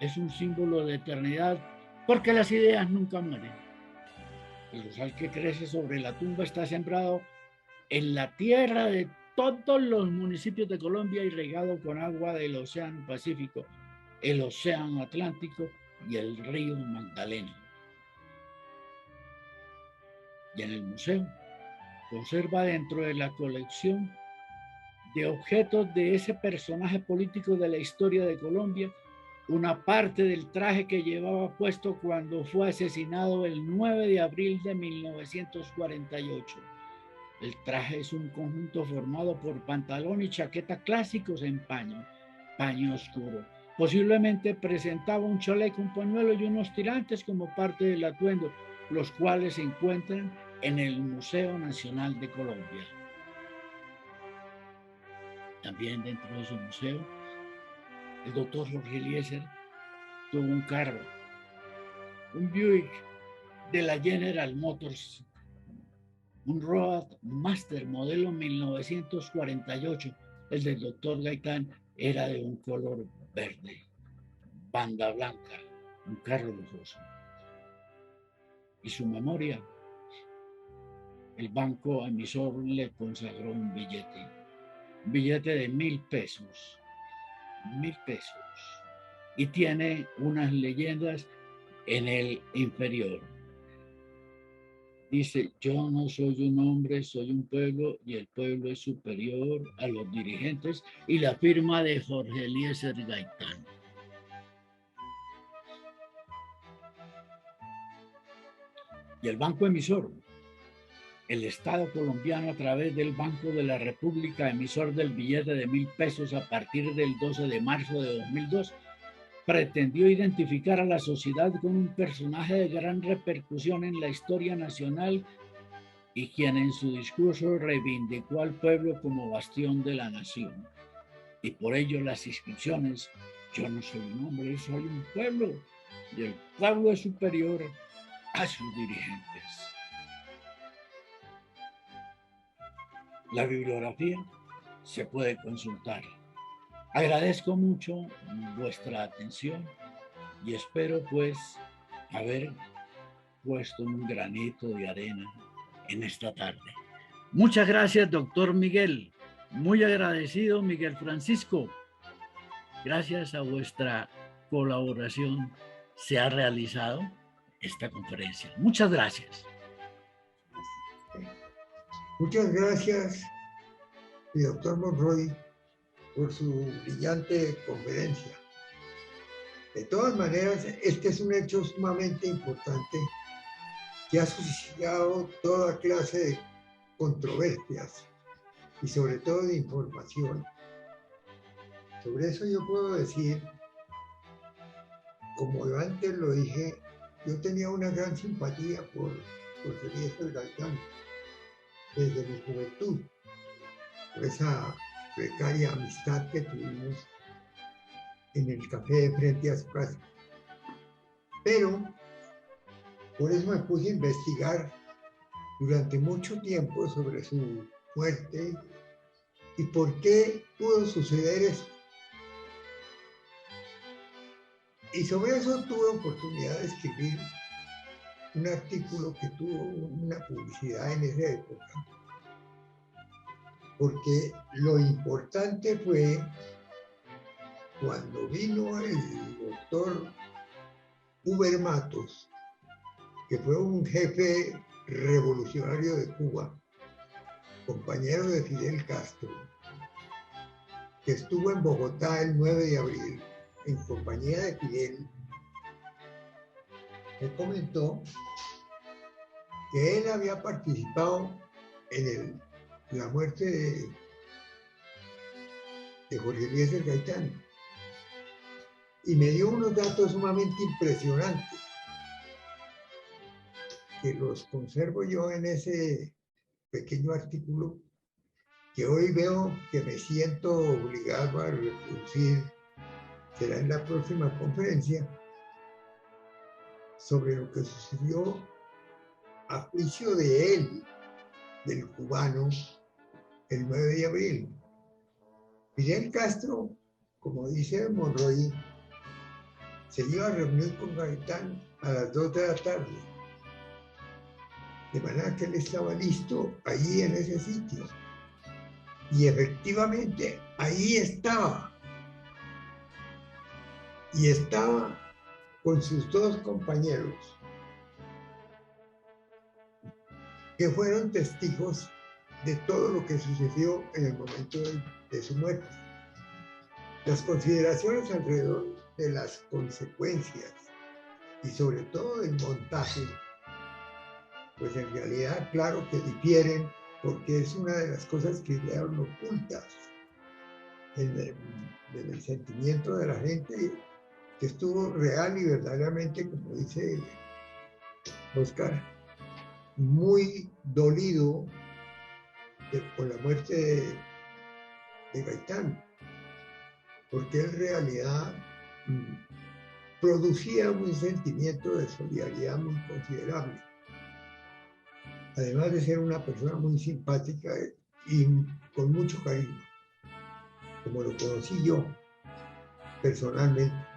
Es un símbolo de eternidad porque las ideas nunca mueren. El rosal que crece sobre la tumba está sembrado en la tierra de todos los municipios de Colombia y regado con agua del Océano Pacífico, el Océano Atlántico y el río Magdalena. Y en el museo conserva dentro de la colección de objetos de ese personaje político de la historia de Colombia una parte del traje que llevaba puesto cuando fue asesinado el 9 de abril de 1948. El traje es un conjunto formado por pantalón y chaqueta clásicos en paño oscuro. Posiblemente presentaba un chaleco, un pañuelo y unos tirantes como parte del atuendo, los cuales se encuentran en el Museo Nacional de Colombia. También dentro de su museo, el doctor Jorge Eliezer tuvo un carro, un Buick de la General Motors, un Roadmaster modelo 1948. El del doctor Gaitán era de un color verde, banda blanca, un carro lujoso. Y su memoria, el banco emisor le consagró un billete de 1.000 pesos, 1.000 pesos. Y tiene unas leyendas en el inferior. Dice: yo no soy un hombre, soy un pueblo y el pueblo es superior a los dirigentes, y la firma de Jorge Eliezer Gaitán. Y el banco emisor, el Estado colombiano, a través del Banco de la República, emisor del billete de 1.000 pesos a partir del 12 de marzo de 2002, pretendió identificar a la sociedad con un personaje de gran repercusión en la historia nacional y quien en su discurso reivindicó al pueblo como bastión de la nación. Y por ello las inscripciones: yo no soy un hombre, soy un pueblo, y el pueblo es superior a sus dirigentes. La bibliografía se puede consultar. Agradezco mucho vuestra atención y espero pues haber puesto un granito de arena en esta tarde. Muchas gracias, doctor Miguel. Muy agradecido, Miguel Francisco. Gracias a vuestra colaboración se ha realizado esta conferencia. Muchas gracias. Muchas gracias, doctor Monroy, por su brillante conferencia. De todas maneras, este es un hecho sumamente importante que ha suscitado toda clase de controversias y sobre todo de información. Sobre eso yo puedo decir, como yo antes lo dije, yo tenía una gran simpatía por Eliezer Gaitán desde mi juventud, por esa precaria amistad que tuvimos en el café de frente a su casa. Pero por eso me puse a investigar durante mucho tiempo sobre su muerte y por qué pudo suceder eso. Y sobre eso tuve oportunidad de escribir un artículo que tuvo una publicidad en esa época. Porque lo importante fue cuando vino el doctor Huber Matos, que fue un jefe revolucionario de Cuba, compañero de Fidel Castro, que estuvo en Bogotá el 9 de abril en compañía de Fidel, me comentó que él había participado en la muerte de Jorge Eliezer Gaitán y me dio unos datos sumamente impresionantes que los conservo yo en ese pequeño artículo que hoy veo que me siento obligado a reproducir, será en la próxima conferencia, sobre lo que sucedió a juicio de él, del cubano, el 9 de abril. Fidel Castro, como dice Monroy, se iba a reunir con Gaitán a las 2 de la tarde. De manera que él estaba listo allí en ese sitio. Y efectivamente, ahí estaba. Y estaba con sus dos compañeros, que fueron testigos de todo lo que sucedió en el momento de su muerte. Las consideraciones alrededor de las consecuencias y sobre todo del montaje, pues en realidad claro que difieren, porque es una de las cosas que quedaron ocultas en el sentimiento de la gente, que estuvo real y verdaderamente, como dice Oscar, muy dolido por la muerte de Gaitán, porque en realidad producía un sentimiento de solidaridad muy considerable, además de ser una persona muy simpática y con mucho cariño, como lo conocí yo personalmente.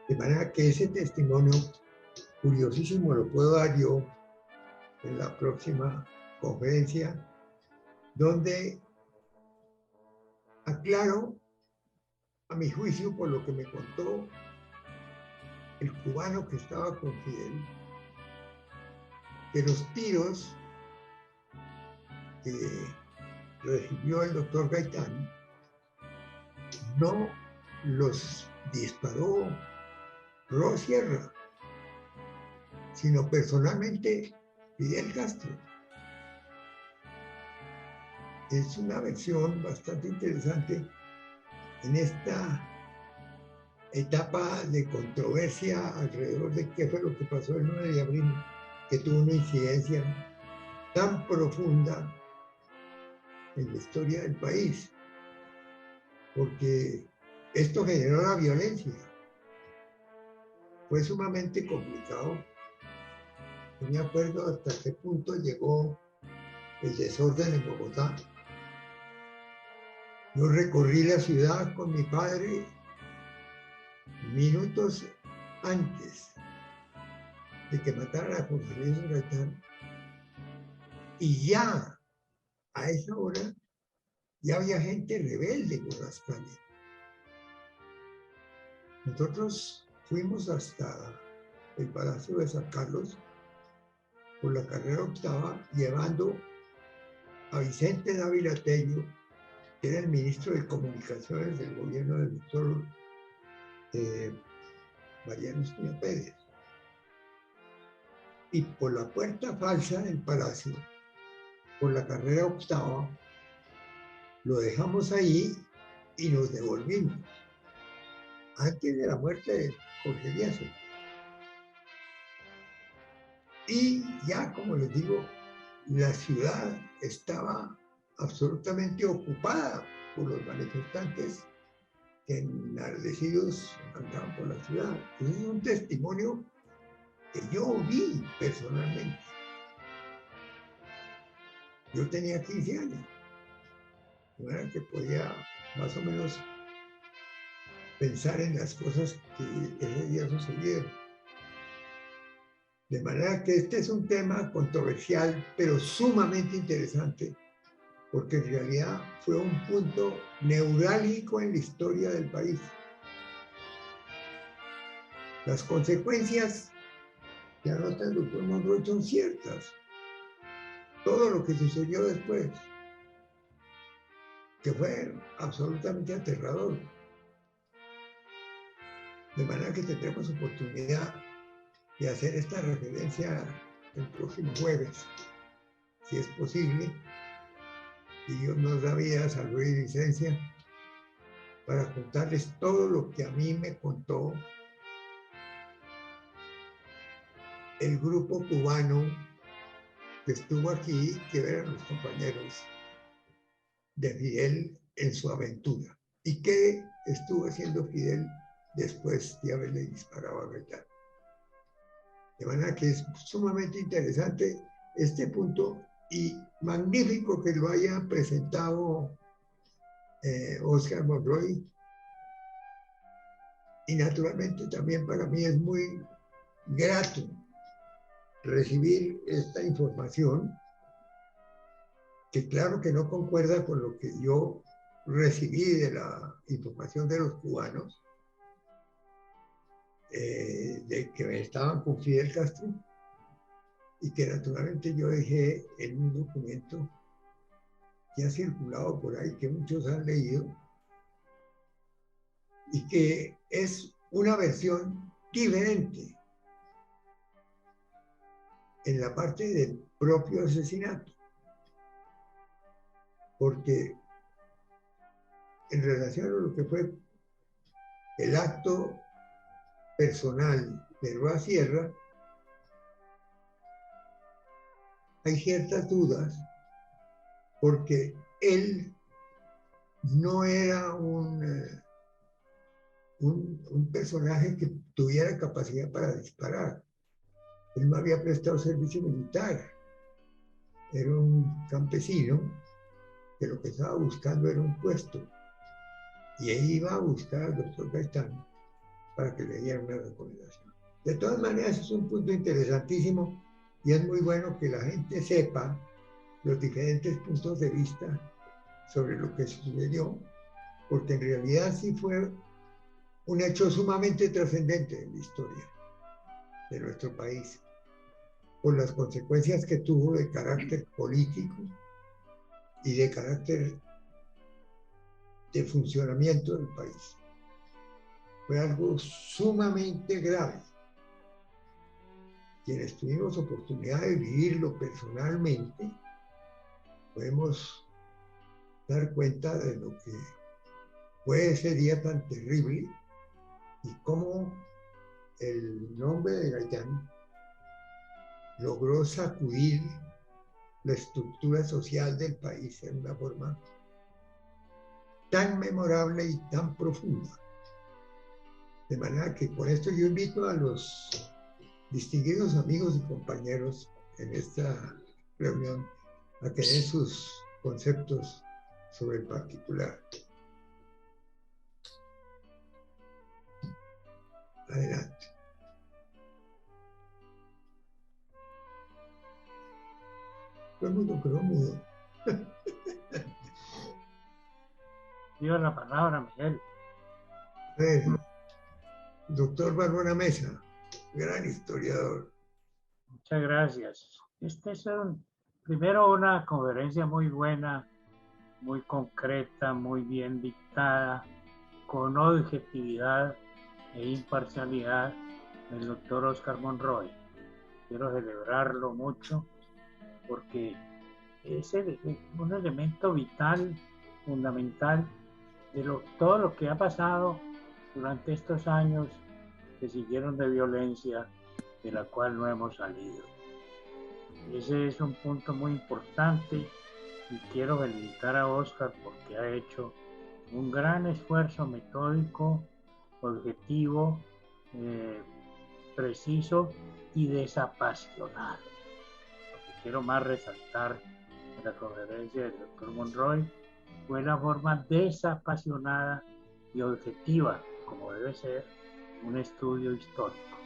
De manera que ese testimonio curiosísimo lo puedo dar yo en la próxima conferencia, donde aclaro, a mi juicio, por lo que me contó el cubano que estaba con Fidel, que los tiros que recibió el doctor Gaitán no los disparó Rosierra, sino personalmente Fidel Castro. Es una versión bastante interesante en esta etapa de controversia alrededor de qué fue lo que pasó el 9 de abril, que tuvo una incidencia tan profunda en la historia del país, porque esto generó la violencia. Fue sumamente complicado. No me acuerdo hasta qué punto llegó el desorden en Bogotá. Yo recorrí la ciudad con mi padre minutos antes de que mataran a Jorge Eliezer Gaitán, y ya a esa hora ya había gente rebelde por las calles. Nosotros fuimos hasta el Palacio de San Carlos por la carrera octava, llevando a Vicente Dávila Tello, que era el ministro de Comunicaciones del gobierno del doctor Mariano Espina Pérez. Y por la puerta falsa del palacio, por la carrera octava, lo dejamos ahí y nos devolvimos antes de la muerte de Jorge Eliezer. Y ya, como les digo, la ciudad estaba absolutamente ocupada por los manifestantes que enardecidos andaban por la ciudad. Ese es un testimonio que yo vi personalmente. Yo tenía 15 años, de manera que podía más o menos pensar en las cosas que ese día sucedieron. De manera que este es un tema controversial, pero sumamente interesante, porque en realidad fue un punto neurálgico en la historia del país. Las consecuencias que anota el doctor Monroy son ciertas. Todo lo que sucedió después. que fue absolutamente aterrador. De manera que tendremos oportunidad de hacer esta referencia el próximo jueves, si es posible, y Dios nos da vida, salud y licencia, para contarles todo lo que a mí me contó el grupo cubano que estuvo aquí, que eran los compañeros de Fidel en su aventura. ¿Y qué estuvo haciendo Fidel después de haberle disparado a Gaitán? De manera que es sumamente interesante este punto y magnífico que lo haya presentado Oscar Monroy. Y naturalmente también para mí es muy grato recibir esta información, que claro que no concuerda con lo que yo recibí de la información de los cubanos, de que estaban con Fidel Castro, y que naturalmente yo dejé en un documento que ha circulado por ahí, que muchos han leído, y que es una versión diferente en la parte del propio asesinato, porque en relación a lo que fue el acto personal de Roa Sierra, hay ciertas dudas, porque él no era un personaje que tuviera capacidad para disparar. Él no había prestado servicio militar. Era un campesino que lo que estaba buscando era un puesto. Y él iba a buscar al doctor Gaitán para que le diera una recomendación. De todas maneras, es un punto interesantísimo y es muy bueno que la gente sepa los diferentes puntos de vista sobre lo que sucedió, porque en realidad sí fue un hecho sumamente trascendente en la historia de nuestro país, por las consecuencias que tuvo de carácter político y de carácter de funcionamiento del país. Fue algo sumamente grave. Quienes tuvimos oportunidad de vivirlo personalmente, podemos dar cuenta de lo que fue ese día tan terrible y cómo el nombre de Gaitán logró sacudir la estructura social del país en una forma tan memorable y tan profunda. De manera que por esto yo invito a los distinguidos amigos y compañeros en esta reunión a que den sus conceptos sobre el particular. Adelante. Todo el mundo quedó mudo. Dio la palabra, Miguel. A ver, doctor Barbona Mesa, gran historiador. Muchas gracias. Este es primero una conferencia muy buena, muy concreta, muy bien dictada, con objetividad e imparcialidad del doctor Oscar Monroy. Quiero celebrarlo mucho porque es un elemento vital, fundamental de todo lo que ha pasado durante estos años que siguieron de violencia de la cual no hemos salido. Ese es un punto muy importante y quiero felicitar a Oscar porque ha hecho un gran esfuerzo metódico, objetivo, preciso y desapasionado. Lo que quiero más resaltar en la conferencia del doctor Monroy fue la forma desapasionada y objetiva, como debe ser un estudio histórico.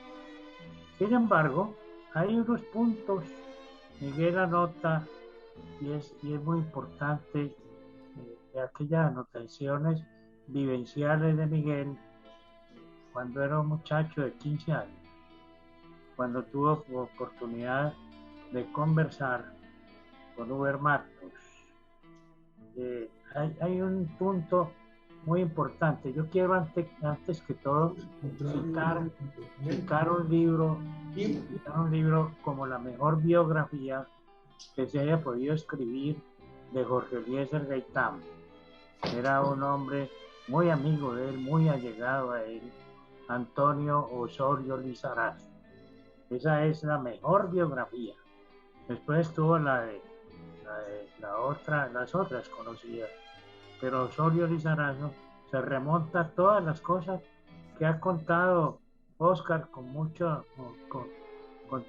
Sin embargo, hay unos puntos, Miguel anota, y es muy importante, aquellas anotaciones vivenciales de Miguel cuando era un muchacho de 15 años, cuando tuvo oportunidad de conversar con Hubert Martos. hay un punto muy importante. Yo quiero antes que todo citar un libro como la mejor biografía que se haya podido escribir de Jorge Eliezer Gaitán. Era un hombre muy amigo de él, muy allegado a él, Antonio Osorio Lizarazo. Esa es la mejor biografía. Después estuvo las otras conocidas, pero Osorio Lizarazo se remonta a todas las cosas que ha contado Oscar con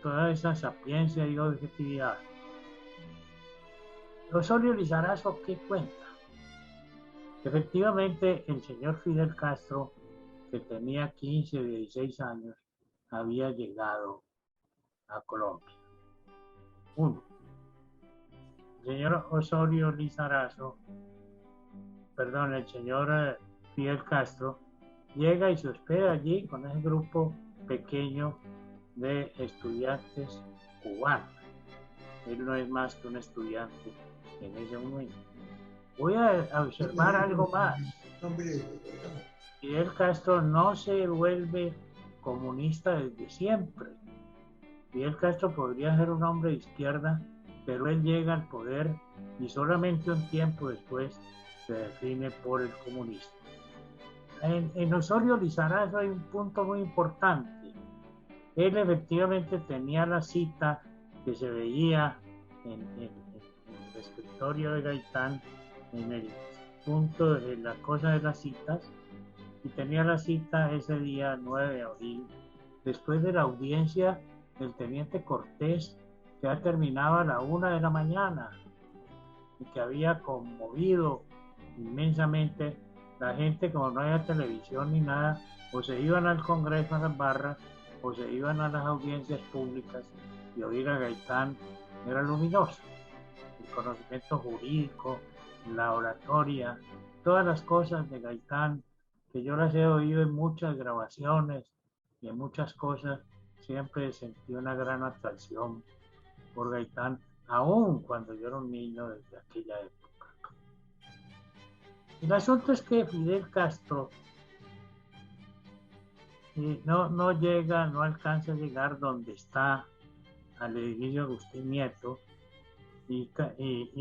toda esa sapiencia y objetividad. Osorio Lizarazo, ¿qué cuenta? Efectivamente, el señor Fidel Castro, que tenía 15 o 16 años, había llegado a Colombia. Uno, el señor Osorio Lizarazo, perdón, el señor Fidel Castro, llega y se hospeda allí con ese grupo pequeño de estudiantes cubanos. Él no es más que un estudiante en ese momento. Voy a observar algo más. Fidel Castro no se vuelve comunista desde siempre. Fidel Castro podría ser un hombre de izquierda, pero él llega al poder y solamente un tiempo después se define por el comunismo. En Osorio Lizarazo hay un punto muy importante. Él efectivamente tenía la cita que se veía en el escritorio de Gaitán, en el punto de la cosa de las citas, y tenía la cita ese día 9 de abril, después de la audiencia del teniente Cortés, que ya terminaba a la 1 de la mañana y que había conmovido inmensamente. La gente, como no había televisión ni nada, o se iban al Congreso a las barras, o se iban a las audiencias públicas, y oír a Gaitán era luminoso. El conocimiento jurídico, la oratoria, todas las cosas de Gaitán, que yo las he oído en muchas grabaciones y en muchas cosas, siempre sentí una gran atracción por Gaitán, aún cuando yo era un niño desde aquella época. El asunto es que Fidel Castro no llega, no alcanza a llegar donde está, al edificio Agustín Nieto, y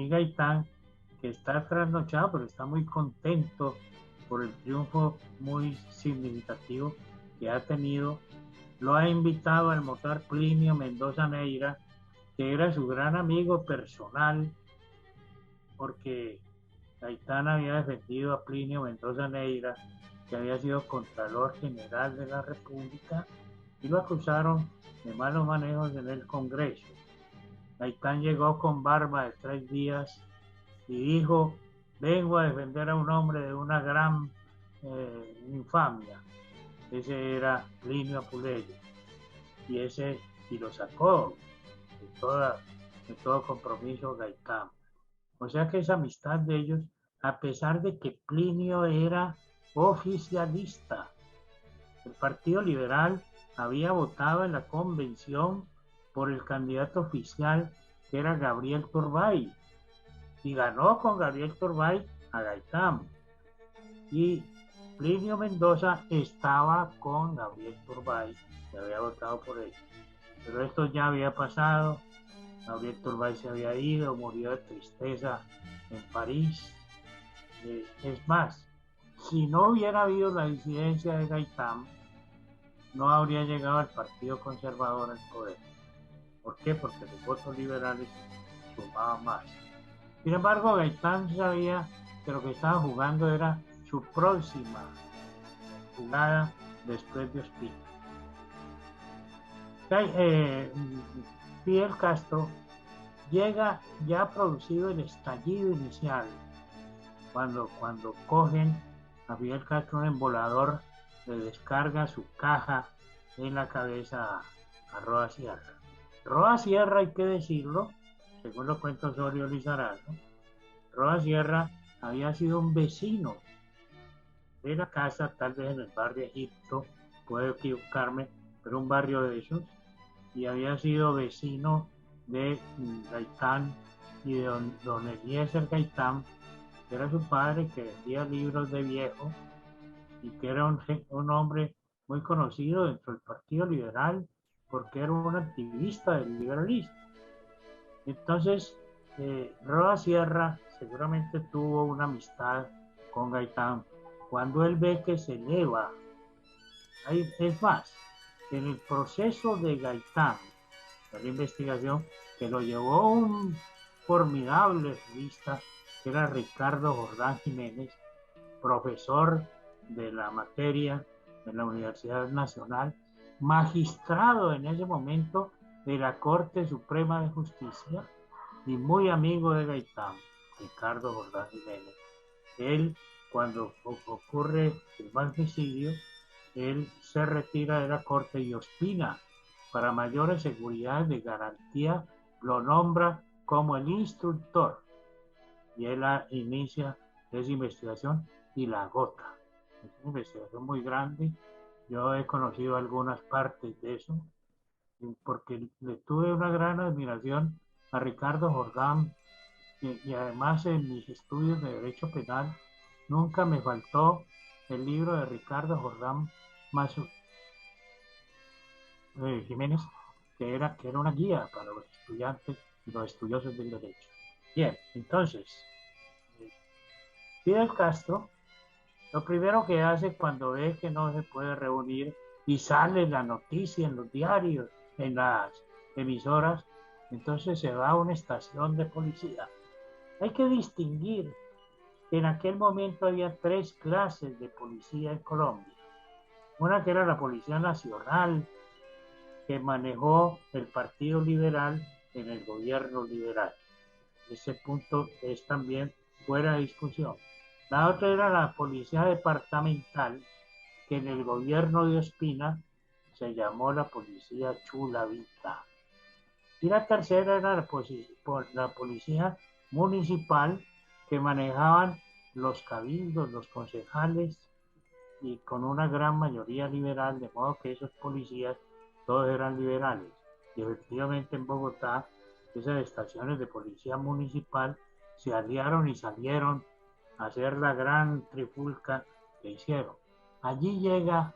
Gaitán, que está trasnochado, pero está muy contento por el triunfo muy significativo que ha tenido, lo ha invitado a almorzar Plinio Mendoza Neira, que era su gran amigo personal, porque Gaitán había defendido a Plinio Mendoza Neira, que había sido Contralor General de la República, y lo acusaron de malos manejos en el Congreso. Gaitán llegó con barba de 3 días y dijo: vengo a defender a un hombre de una gran infamia. Ese era Plinio Apuleyo, y lo sacó de todo compromiso Gaitán. O sea que esa amistad de ellos, a pesar de que Plinio era oficialista, el Partido Liberal había votado en la convención por el candidato oficial, que era Gabriel Turbay, y ganó con Gabriel Turbay a Gaitán. Y Plinio Mendoza estaba con Gabriel Turbay, que había votado por él. Pero esto ya había pasado. Gabriel Turbay se había ido, murió de tristeza en París. Es más, si no hubiera habido la disidencia de Gaitán, no habría llegado el Partido Conservador al poder. ¿Por qué? Porque los votos liberales sumaban más. Sin embargo, Gaitán sabía que lo que estaba jugando era su próxima jugada después de Ospina. Fidel Castro llega ya producido el estallido inicial, cuando cogen a Fidel Castro, un embolador, le descarga su caja en la cabeza a Roa Sierra. Roa Sierra, hay que decirlo, según lo cuenta Osorio Lizarazo, Roa Sierra había sido un vecino de la casa, tal vez en el barrio Egipto, puedo equivocarme, pero un barrio de esos, y había sido vecino de Gaitán y de don Eliezer Gaitán, que era su padre, que vendía libros de viejo y que era un hombre muy conocido dentro del Partido Liberal porque era un activista del liberalismo. Entonces, Roa Sierra seguramente tuvo una amistad con Gaitán. Cuando él ve que se eleva, es más, en el proceso de Gaitán, de la investigación, que lo llevó a un formidable jurista, que era Ricardo Jordán Jiménez, profesor de la materia de la Universidad Nacional, magistrado en ese momento de la Corte Suprema de Justicia y muy amigo de Gaitán, Ricardo Jordán Jiménez. Él, cuando ocurre el magnicidio, él se retira de la Corte y Ospina, para mayores seguridades de garantía, lo nombra como el instructor y él inicia esa investigación y la agota. Es una investigación muy grande. Yo he conocido algunas partes de eso porque le tuve una gran admiración a Ricardo Jordán y además en mis estudios de Derecho Penal nunca me faltó el libro de Ricardo Jordán Jiménez, que era una guía para los estudiantes y los estudiosos del derecho. Bien, entonces, Fidel Castro, lo primero que hace cuando ve que no se puede reunir y sale la noticia en los diarios, en las emisoras, entonces se va a una estación de policía. Hay que distinguir que en aquel momento había 3 clases de policía en Colombia. Una que era la Policía Nacional, que manejó el Partido Liberal en el gobierno liberal. Ese punto es también fuera de discusión. La otra era la Policía Departamental, que en el gobierno de Ospina se llamó la Policía Chulavita. Y la tercera era la Policía Municipal, que manejaban los cabildos, los concejales, y con una gran mayoría liberal, de modo que esos policías todos eran liberales. Y efectivamente en Bogotá, esas estaciones de policía municipal se aliaron y salieron a hacer la gran trifulca que hicieron. Allí llega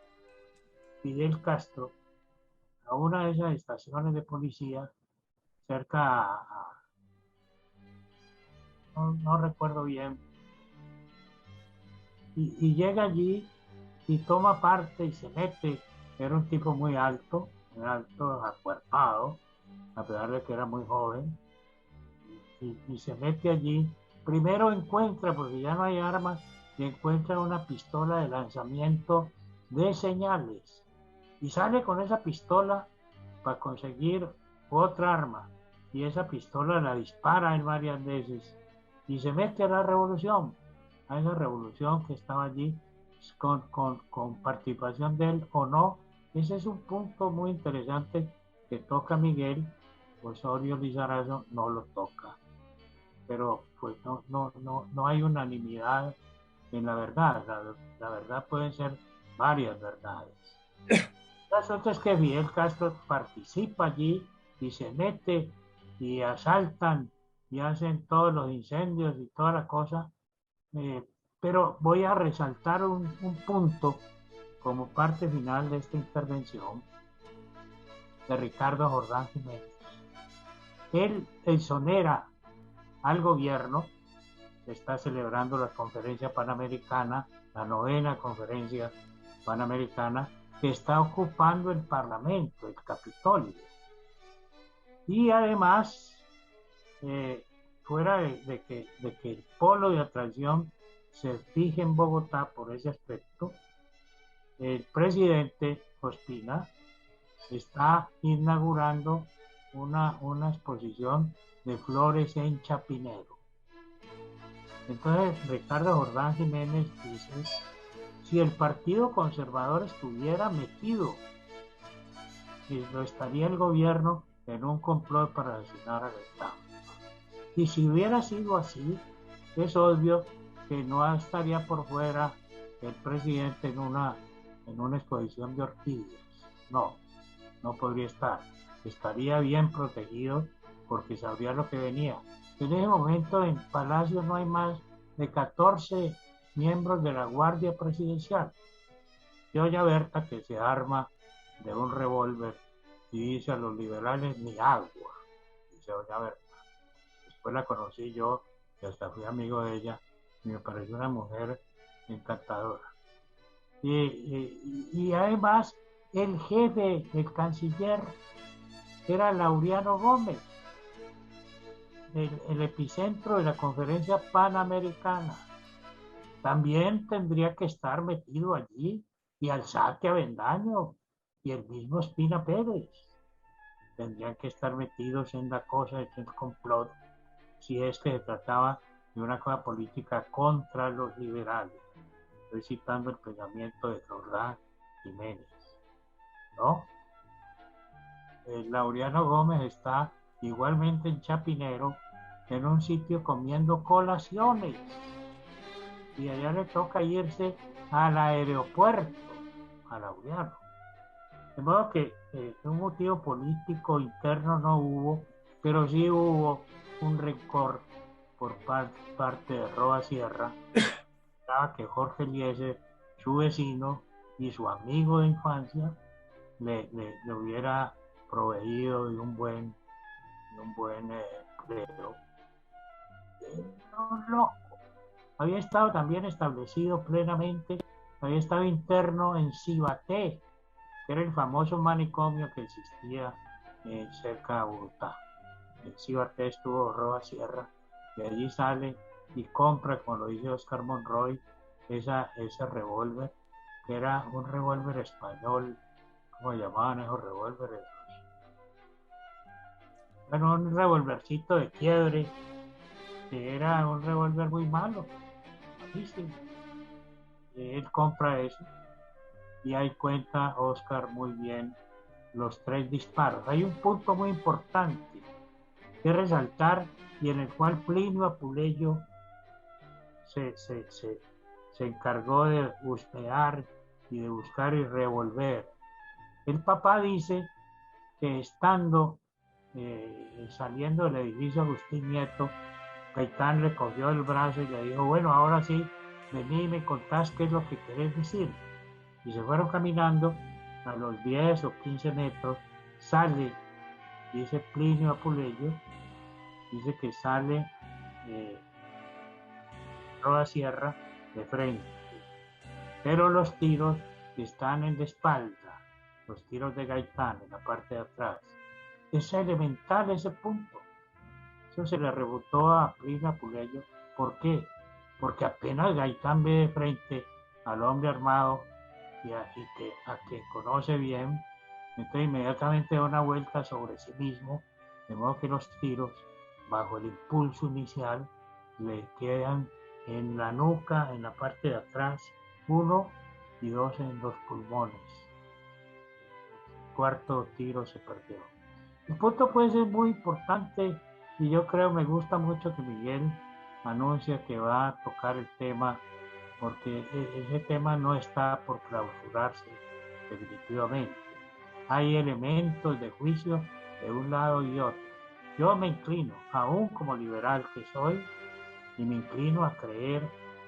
Fidel Castro a una de esas estaciones de policía, cerca no recuerdo bien, y llega allí y toma parte y se mete. Era un tipo muy alto, acuerpado, a pesar de que era muy joven, y se mete allí. Primero encuentra, porque ya no hay armas, y encuentra una pistola de lanzamiento de señales, y sale con esa pistola para conseguir otra arma, y esa pistola la dispara en varias veces, y se mete a la revolución, a esa revolución que estaba allí, con participación de él o no. Ese es un punto muy interesante que toca Miguel. Osorio Lizarazo no lo toca, pero pues no hay unanimidad en la verdad. La verdad pueden ser varias verdades. El asunto es que Fidel Castro participa allí y se mete y asaltan y hacen todos los incendios y toda la cosa. Pero voy a resaltar un punto como parte final de esta intervención de Ricardo Jordán Jiménez. Él exonera al gobierno, que está celebrando la conferencia panamericana, la 9ª conferencia panamericana, que está ocupando el Parlamento, el Capitolio. Y además, fuera de que el polo de atracción se fije en Bogotá por ese aspecto, el presidente Ospina está inaugurando una exposición de flores en Chapinero. Entonces Ricardo Jordán Jiménez dice, si el Partido Conservador estuviera metido, lo estaría el gobierno en un complot para asesinar al Estado. Y si hubiera sido así, es obvio que no estaría por fuera el presidente en una exposición de orquídeas. No podría estar. Estaría bien protegido porque sabría lo que venía. En ese momento en Palacio no hay más de 14 miembros de la Guardia Presidencial. Y doña Berta, que se arma de un revólver y dice a los liberales ni agua, dice doña Berta. Después la conocí yo y hasta fui amigo de ella y me pareció una mujer encantadora. Y además el jefe del canciller era Laureano Gómez, el epicentro de la conferencia panamericana. También tendría que estar metido allí, y Alzate Avendaño y el mismo Espina Pérez. Tendrían que estar metidos en la cosa de el complot, si es que se trataba de una cosa política contra los liberales. Estoy citando el pensamiento de Jordán Jiménez, ¿no? El Laureano Gómez está igualmente en Chapinero, en un sitio comiendo colaciones, y allá le toca irse al aeropuerto, a Laureano. De modo que un motivo político interno no hubo, pero sí hubo un rencor por parte de Roa Sierra, que Jorge Eliezer, su vecino y su amigo de infancia, le hubiera proveído de un buen empleo. No, había estado también establecido plenamente, había estado interno en Cibaté, que era el famoso manicomio que existía cerca de Bogotá. En Cibaté estuvo Roa Sierra, y allí sale y compra, como lo dice Oscar Monroy, ese revólver, que era un revólver español. ¿Cómo llamaban esos revólveres? Bueno, un revólvercito de quiebre, que era un revólver muy malo, malísimo. Él compra eso, y ahí cuenta Oscar muy bien los 3 disparos. Hay un punto muy importante que resaltar, y en el cual Plinio Apuleyo se encargó de husmear y de buscar y revolver. El papá dice que estando saliendo del edificio Agustín Nieto, Gaitán le cogió el brazo y le dijo: bueno, ahora sí, vení y me contás qué es lo que querés decir. Y se fueron caminando. A los 10 o 15 metros sale, dice Plinio Apuleyo, dice que sale Roa Sierra de frente, pero los tiros están en la espalda, los tiros de Gaitán en la parte de atrás. Es elemental ese punto. Eso se le rebotó a Plinio Apuleyo. ¿Por qué? Porque apenas Gaitán ve de frente al hombre armado y a quien conoce bien, entonces inmediatamente da una vuelta sobre sí mismo, de modo que los tiros, bajo el impulso inicial, le quedan en la nuca, en la parte de atrás, 1 y 2 en los pulmones. El cuarto tiro se perdió. El punto puede ser muy importante, y yo creo, me gusta mucho que Miguel anuncia que va a tocar el tema, porque ese tema no está por clausurarse definitivamente. Hay elementos de juicio de un lado y otro. Yo me inclino, aún como liberal que soy, y me inclino a creer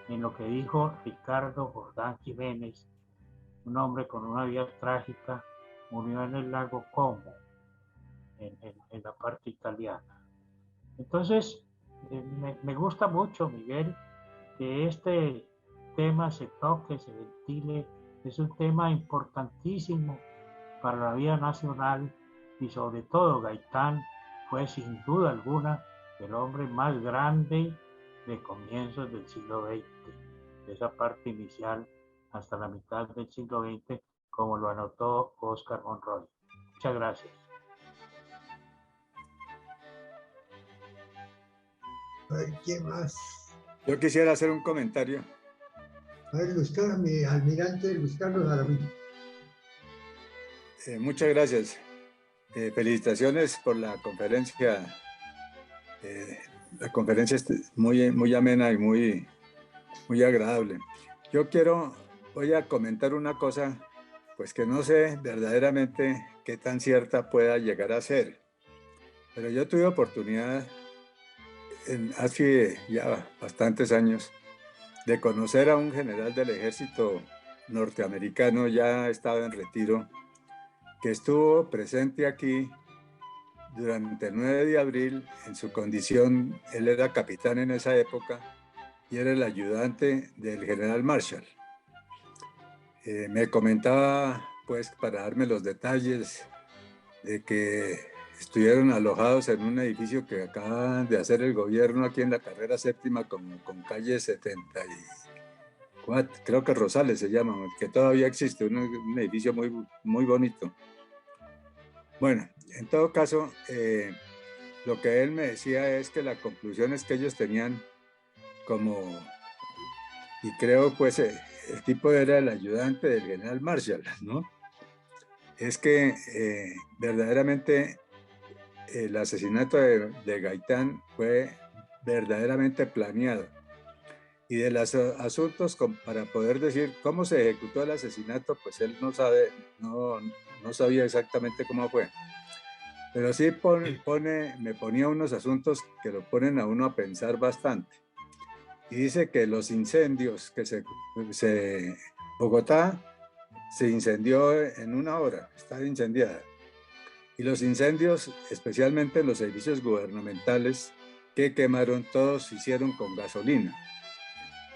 en lo que dijo Ricardo Jordán Jiménez, un hombre con una vida trágica, murió en el lago Como, en la parte italiana. Entonces, me gusta mucho, Miguel, que este tema se toque, se ventile. Es un tema importantísimo para la vida nacional, y sobre todo Gaitán fue sin duda alguna el hombre más grande de comienzos del siglo XX, de esa parte inicial hasta la mitad del siglo XX, como lo anotó Oscar Monroy. Muchas gracias. A ver, ¿quién más? Yo quisiera hacer un comentario. A ver, mi almirante Luis Carlos Jaramillo. Muchas gracias. Felicitaciones por la conferencia. La conferencia es muy amena y muy agradable. Voy a comentar una cosa, pues que no sé verdaderamente qué tan cierta pueda llegar a ser. Pero yo tuve oportunidad hace ya bastantes años de conocer a un general del ejército norteamericano ya estaba en retiro, que estuvo presente aquí durante el 9 de abril en su condición, él era capitán en esa época y era el ayudante del general Marshall. Me comentaba, pues, para darme los detalles de que estuvieron alojados en un edificio que acaban de hacer el gobierno aquí en la carrera séptima con calle 74, creo que Rosales se llama, que todavía existe, un edificio muy, muy bonito. Bueno, en todo caso, lo que él me decía es que la conclusión es que ellos tenían como, y creo pues el tipo era el ayudante del general Marshall, ¿no? Es que verdaderamente el asesinato de Gaitán fue verdaderamente planeado. Y de los asuntos para poder decir cómo se ejecutó el asesinato, pues él no sabía exactamente cómo fue. Pero sí me ponía unos asuntos que lo ponen a uno a pensar bastante. Y dice que los incendios Bogotá se incendió en 1 hora, estaba incendiada. Y los incendios, especialmente en los edificios gubernamentales que quemaron, todos se hicieron con gasolina.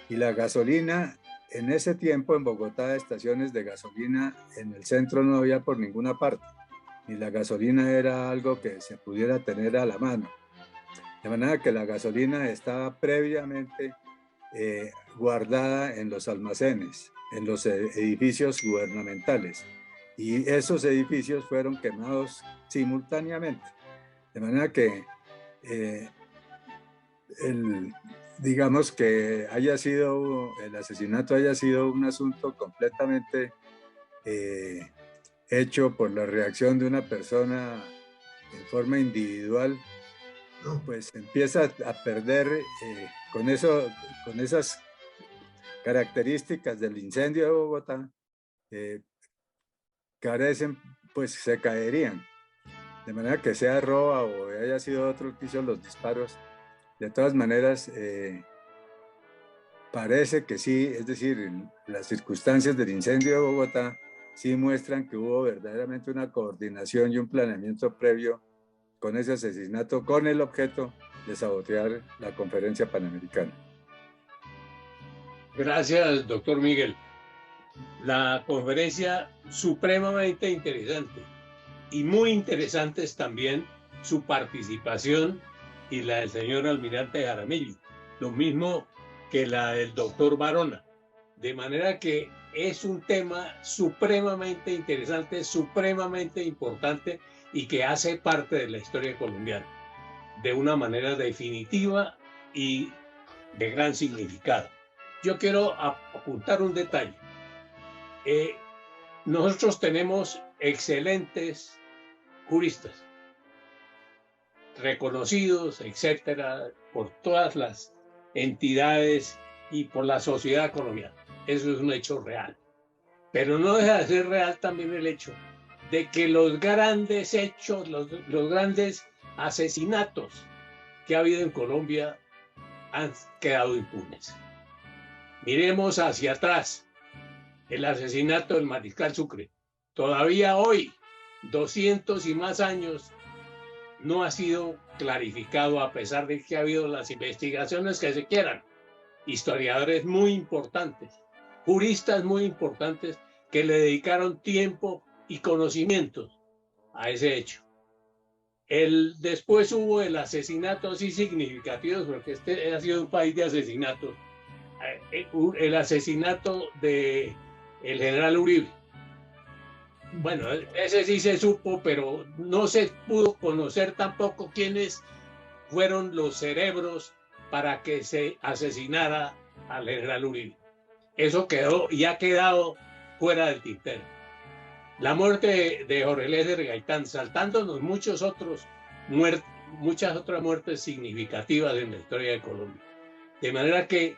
Y la gasolina, en ese tiempo en Bogotá, estaciones de gasolina en el centro no había por ninguna parte. Y la gasolina era algo que se pudiera tener a la mano. De manera que la gasolina estaba previamente guardada en los almacenes, en los edificios gubernamentales. Y esos edificios fueron quemados simultáneamente. De manera que digamos que el asesinato haya sido un asunto completamente hecho por la reacción de una persona en forma individual, pues empieza a perder con esas características del incendio de Bogotá, carecen, pues se caerían. De manera que sea Roa o haya sido otro que hizo los disparos, de todas maneras, parece que sí, es decir, las circunstancias del incendio de Bogotá sí muestran que hubo verdaderamente una coordinación y un planeamiento previo con ese asesinato, con el objeto de sabotear la conferencia panamericana. Gracias, doctor Miguel. La conferencia supremamente interesante y muy interesante es también su participación y la del señor almirante Jaramillo, lo mismo que la del doctor Barona. De manera que es un tema supremamente interesante, supremamente importante y que hace parte de la historia colombiana de una manera definitiva y de gran significado. Yo quiero apuntar un detalle. Nosotros tenemos excelentes juristas, reconocidos, etcétera, por todas las entidades y por la sociedad colombiana. Eso es un hecho real. Pero no deja de ser real también el hecho de que los grandes hechos, los grandes asesinatos que ha habido en Colombia han quedado impunes. Miremos hacia atrás. El asesinato del mariscal Sucre. Todavía hoy, 200 y más años, no ha sido clarificado a pesar de que ha habido las investigaciones que se quieran. Historiadores muy importantes, juristas muy importantes que le dedicaron tiempo y conocimientos a ese hecho. Después hubo el asesinato así significativo, porque este ha sido un país de asesinatos. El asesinato de el general Uribe. Bueno, ese sí se supo, pero no se pudo conocer tampoco quiénes fueron los cerebros para que se asesinara al general Uribe. Eso quedó y ha quedado fuera del tintero. La muerte de Jorge Eliezer Gaitán, saltándonos muchas otras muertes significativas en la historia de Colombia. De manera que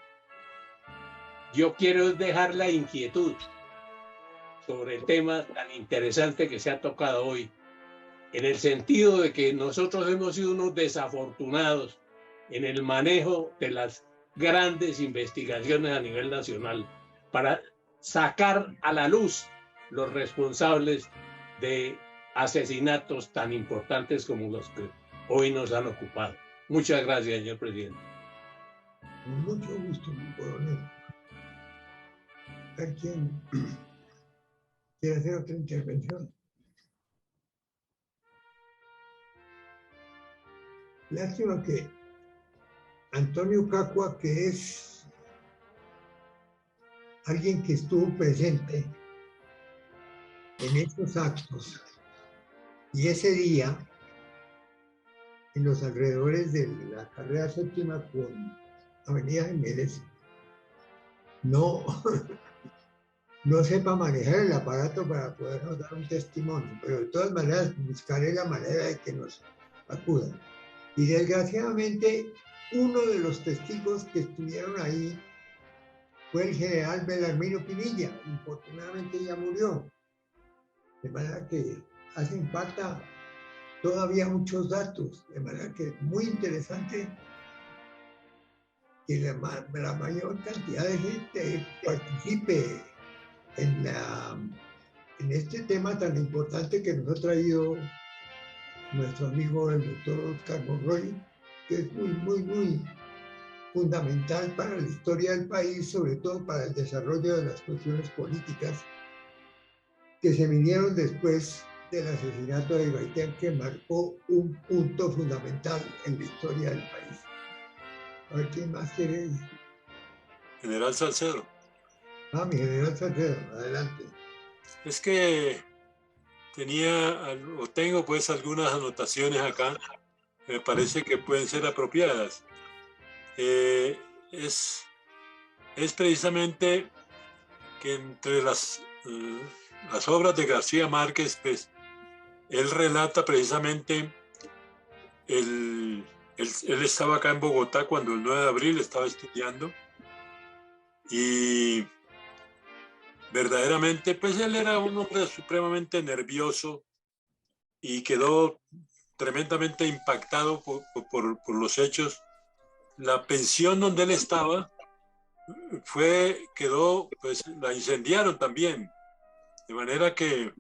yo quiero dejar la inquietud sobre el tema tan interesante que se ha tocado hoy, en el sentido de que nosotros hemos sido unos desafortunados en el manejo de las grandes investigaciones a nivel nacional para sacar a la luz los responsables de asesinatos tan importantes como los que hoy nos han ocupado. Muchas gracias, señor presidente. Con mucho gusto, mi coronel. ¿A quién quiere hacer otra intervención? Lástima que Antonio Cacua, que es alguien que estuvo presente en estos actos, y ese día, en los alrededores de la carrera séptima con Avenida Jiménez, no sepa manejar el aparato para podernos dar un testimonio, pero de todas maneras buscaré la manera de que nos acudan. Y desgraciadamente, uno de los testigos que estuvieron ahí fue el general Belarmino Pinilla. Infortunadamente ya murió. De manera que hacen falta todavía muchos datos. De manera que es muy interesante que la mayor cantidad de gente participe en este tema tan importante que nos ha traído nuestro amigo el doctor Oscar Monroy, que es muy fundamental para la historia del país, sobre todo para el desarrollo de las cuestiones políticas que se vinieron después del asesinato de Gaitán, que marcó un punto fundamental en la historia del país. A ver, ¿quién más quiere? General Salcedo. Mi general Salcedo, adelante. Es que tengo pues algunas anotaciones acá que me parece que pueden ser apropiadas. Es precisamente que entre las obras de García Márquez, pues, él relata precisamente, él estaba acá en Bogotá cuando el 9 de abril estaba estudiando, y verdaderamente, pues él era un hombre supremamente nervioso y quedó tremendamente impactado por los hechos. La pensión donde él estaba pues la incendiaron también. De manera que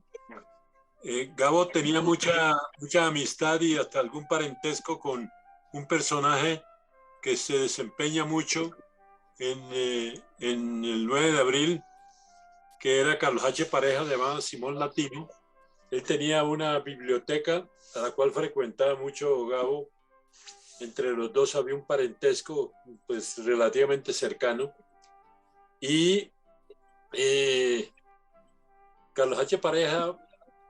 Gabo tenía mucha amistad y hasta algún parentesco con un personaje que se desempeña mucho en el 9 de abril, que era Carlos H. Pareja, llamado Simón Latino. Él tenía una biblioteca a la cual frecuentaba mucho Gabo. Entre los dos había un parentesco pues relativamente cercano. Y Carlos H. Pareja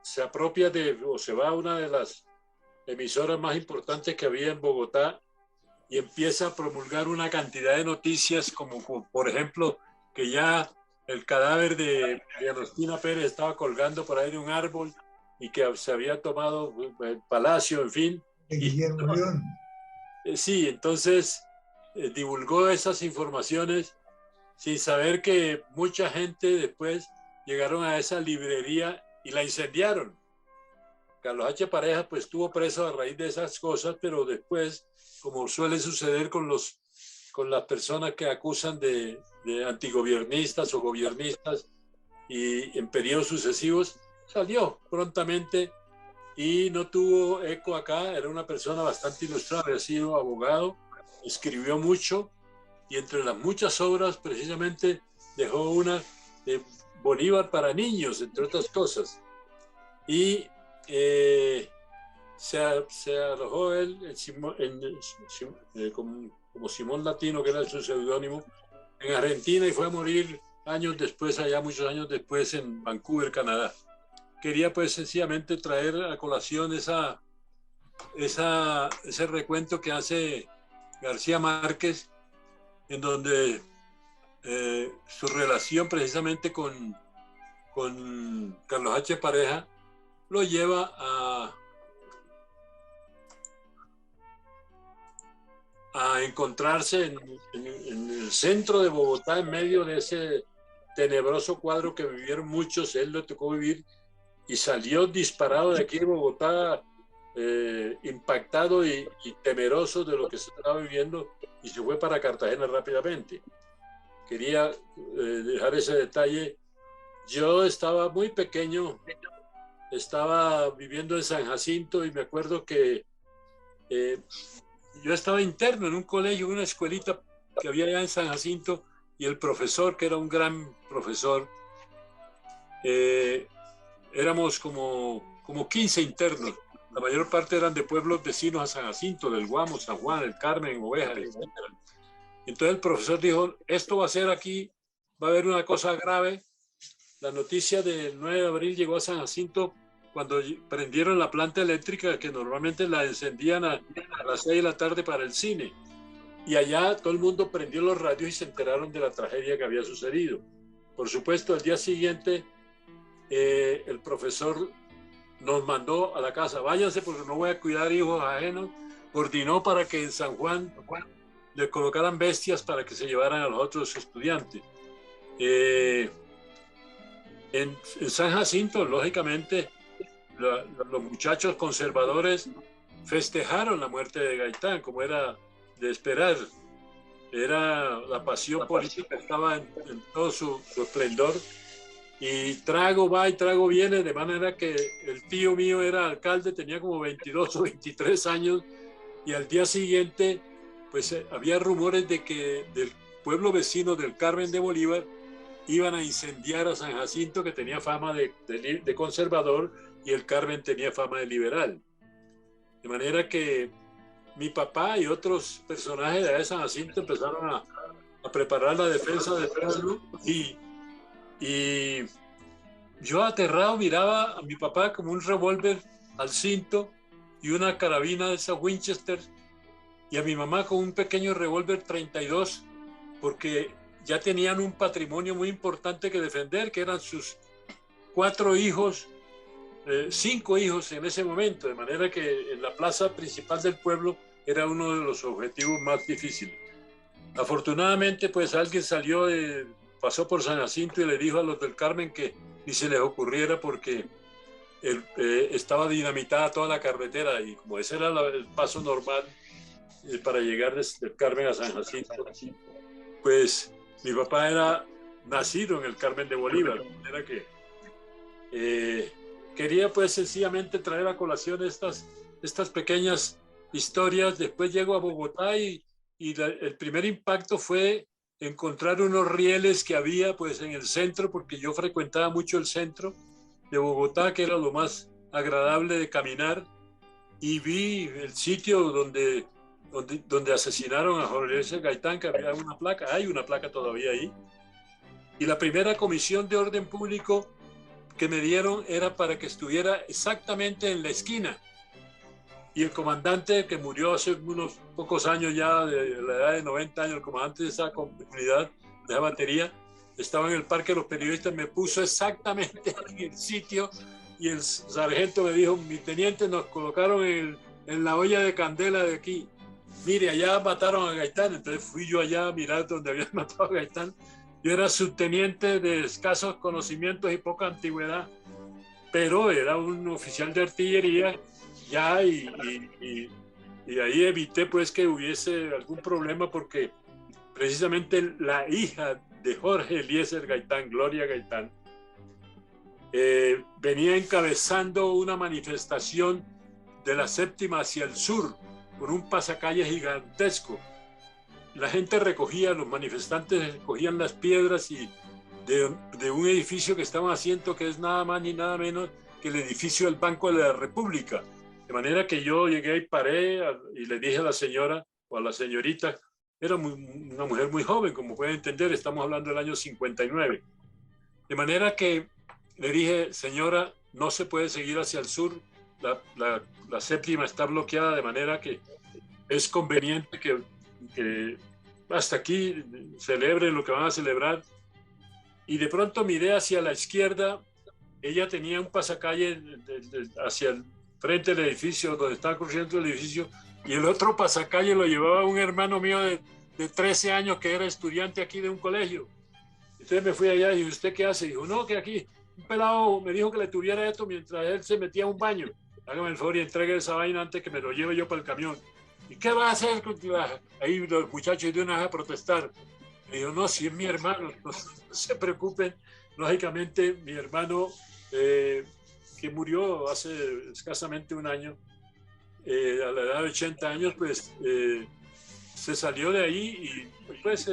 se apropia o se va a una de las emisoras más importantes que había en Bogotá y empieza a promulgar una cantidad de noticias como por ejemplo, que ya el cadáver de Agustina Pérez estaba colgando por ahí de un árbol y que se había tomado el palacio, en fin. Guillermo León. Sí, entonces divulgó esas informaciones sin saber que mucha gente después llegaron a esa librería y la incendiaron. Carlos H. Pareja pues estuvo preso a raíz de esas cosas, pero después, como suele suceder con las personas que acusan de antigobiernistas o gobiernistas y en periodos sucesivos, salió prontamente y no tuvo eco acá. Era una persona bastante ilustrada, había sido abogado, escribió mucho y entre las muchas obras precisamente dejó una de Bolívar para niños, entre otras cosas. Y se alojó él como Simón Latino, que era su seudónimo, en Argentina y fue a morir años después, allá muchos años después, en Vancouver, Canadá. Quería pues sencillamente traer a colación ese recuento que hace García Márquez, en donde su relación precisamente con Carlos H. Pareja lo lleva a encontrarse en el centro de Bogotá, en medio de ese tenebroso cuadro que vivieron muchos. Él lo tocó vivir y salió disparado de aquí de Bogotá impactado y temeroso de lo que se estaba viviendo y se fue para Cartagena rápidamente. Quería dejar ese detalle. Yo estaba muy pequeño, estaba viviendo en San Jacinto y me acuerdo que yo estaba interno en un colegio, una escuelita que había allá en San Jacinto, y el profesor, que era un gran profesor, éramos como 15 internos. La mayor parte eran de pueblos vecinos a San Jacinto, del Guamo, San Juan, el Carmen, Ovejas, etc. Entonces el profesor dijo, esto va a ser aquí, va a haber una cosa grave. La noticia del 9 de abril llegó a San Jacinto cuando prendieron la planta eléctrica, que normalmente la encendían a las 6 de la tarde para el cine. Y allá todo el mundo prendió los radios y se enteraron de la tragedia que había sucedido. Por supuesto, al día siguiente, el profesor nos mandó a la casa, váyanse porque no voy a cuidar hijos ajenos. Coordinó para que en San Juan le colocaran bestias para que se llevaran a los otros estudiantes. En San Jacinto, lógicamente, los muchachos conservadores festejaron la muerte de Gaitán, como era de esperar. Era la pasión política, estaba en todo su esplendor. Y trago va y trago viene, de manera que el tío mío era alcalde, tenía como 22 o 23 años, y al día siguiente, pues había rumores de que del pueblo vecino del Carmen de Bolívar iban a incendiar a San Jacinto, que tenía fama de conservador, y el Carmen tenía fama de liberal. De manera que mi papá y otros personajes de San Jacinto empezaron a preparar la defensa del pueblo, y yo aterrado miraba a mi papá como un revólver al cinto y una carabina de esa Winchester, y a mi mamá con un pequeño revólver 32, porque ya tenían un patrimonio muy importante que defender, que eran sus 4 hijos, 5 hijos en ese momento, de manera que en la plaza principal del pueblo era uno de los objetivos más difíciles. Afortunadamente, pues alguien pasó por San Jacinto y le dijo a los del Carmen que ni se les ocurriera, porque estaba dinamitada toda la carretera, y como ese era el paso normal para llegar desde el Carmen a San Jacinto, pues mi papá era nacido en el Carmen de Bolívar, de manera que quería pues sencillamente traer a colación estas pequeñas historias. Después llego a Bogotá y el primer impacto fue encontrar unos rieles que había pues en el centro, porque yo frecuentaba mucho el centro de Bogotá, que era lo más agradable de caminar, y vi el sitio donde asesinaron a Jorge Gaitán, que había una placa, hay una placa todavía ahí, y la primera comisión de orden público que me dieron era para que estuviera exactamente en la esquina. Y el comandante, que murió hace unos pocos años ya, de la edad de 90 años, el comandante de esa comunidad, de esa batería, estaba en el Parque de los Periodistas, me puso exactamente en el sitio, y el sargento me dijo, mi teniente, nos colocaron en la olla de candela de aquí. Mire, allá mataron a Gaitán. Entonces fui yo allá a mirar donde habían matado a Gaitán. Yo era subteniente de escasos conocimientos y poca antigüedad, pero era un oficial de artillería ya, y ahí evité pues que hubiese algún problema, porque precisamente la hija de Jorge Eliezer Gaitán, Gloria Gaitán, venía encabezando una manifestación de la séptima hacia el sur con un pasacalles gigantesco. La gente recogía, los manifestantes recogían las piedras de un edificio que estaban haciendo, que es nada más ni nada menos que el edificio del Banco de la República. De manera que yo llegué y paré y le dije a la señora o a la señorita, era una mujer muy joven, como pueden entender, estamos hablando del año 59. De manera que le dije, señora, no se puede seguir hacia el sur, la séptima está bloqueada, de manera que es conveniente que hasta aquí celebren lo que van a celebrar. Y de pronto miré hacia la izquierda, ella tenía un pasacalle hacia el frente del edificio, donde estaba construyendo el edificio, y el otro pasacalle lo llevaba un hermano mío de 13 años que era estudiante aquí de un colegio. Entonces me fui allá y dije, ¿usted qué hace? Dijo, no, que aquí un pelado me dijo que le tuviera esto mientras él se metía a un baño. hágame el favor y entregue esa vaina antes que me lo lleve yo para el camión. ¿Y qué va a hacer? Ahí los muchachos de una vez a protestar. Me dijo, no, si es mi hermano, no se preocupen. Lógicamente, mi hermano, que murió hace escasamente un año, a la edad de 80 años, pues se salió de ahí y pues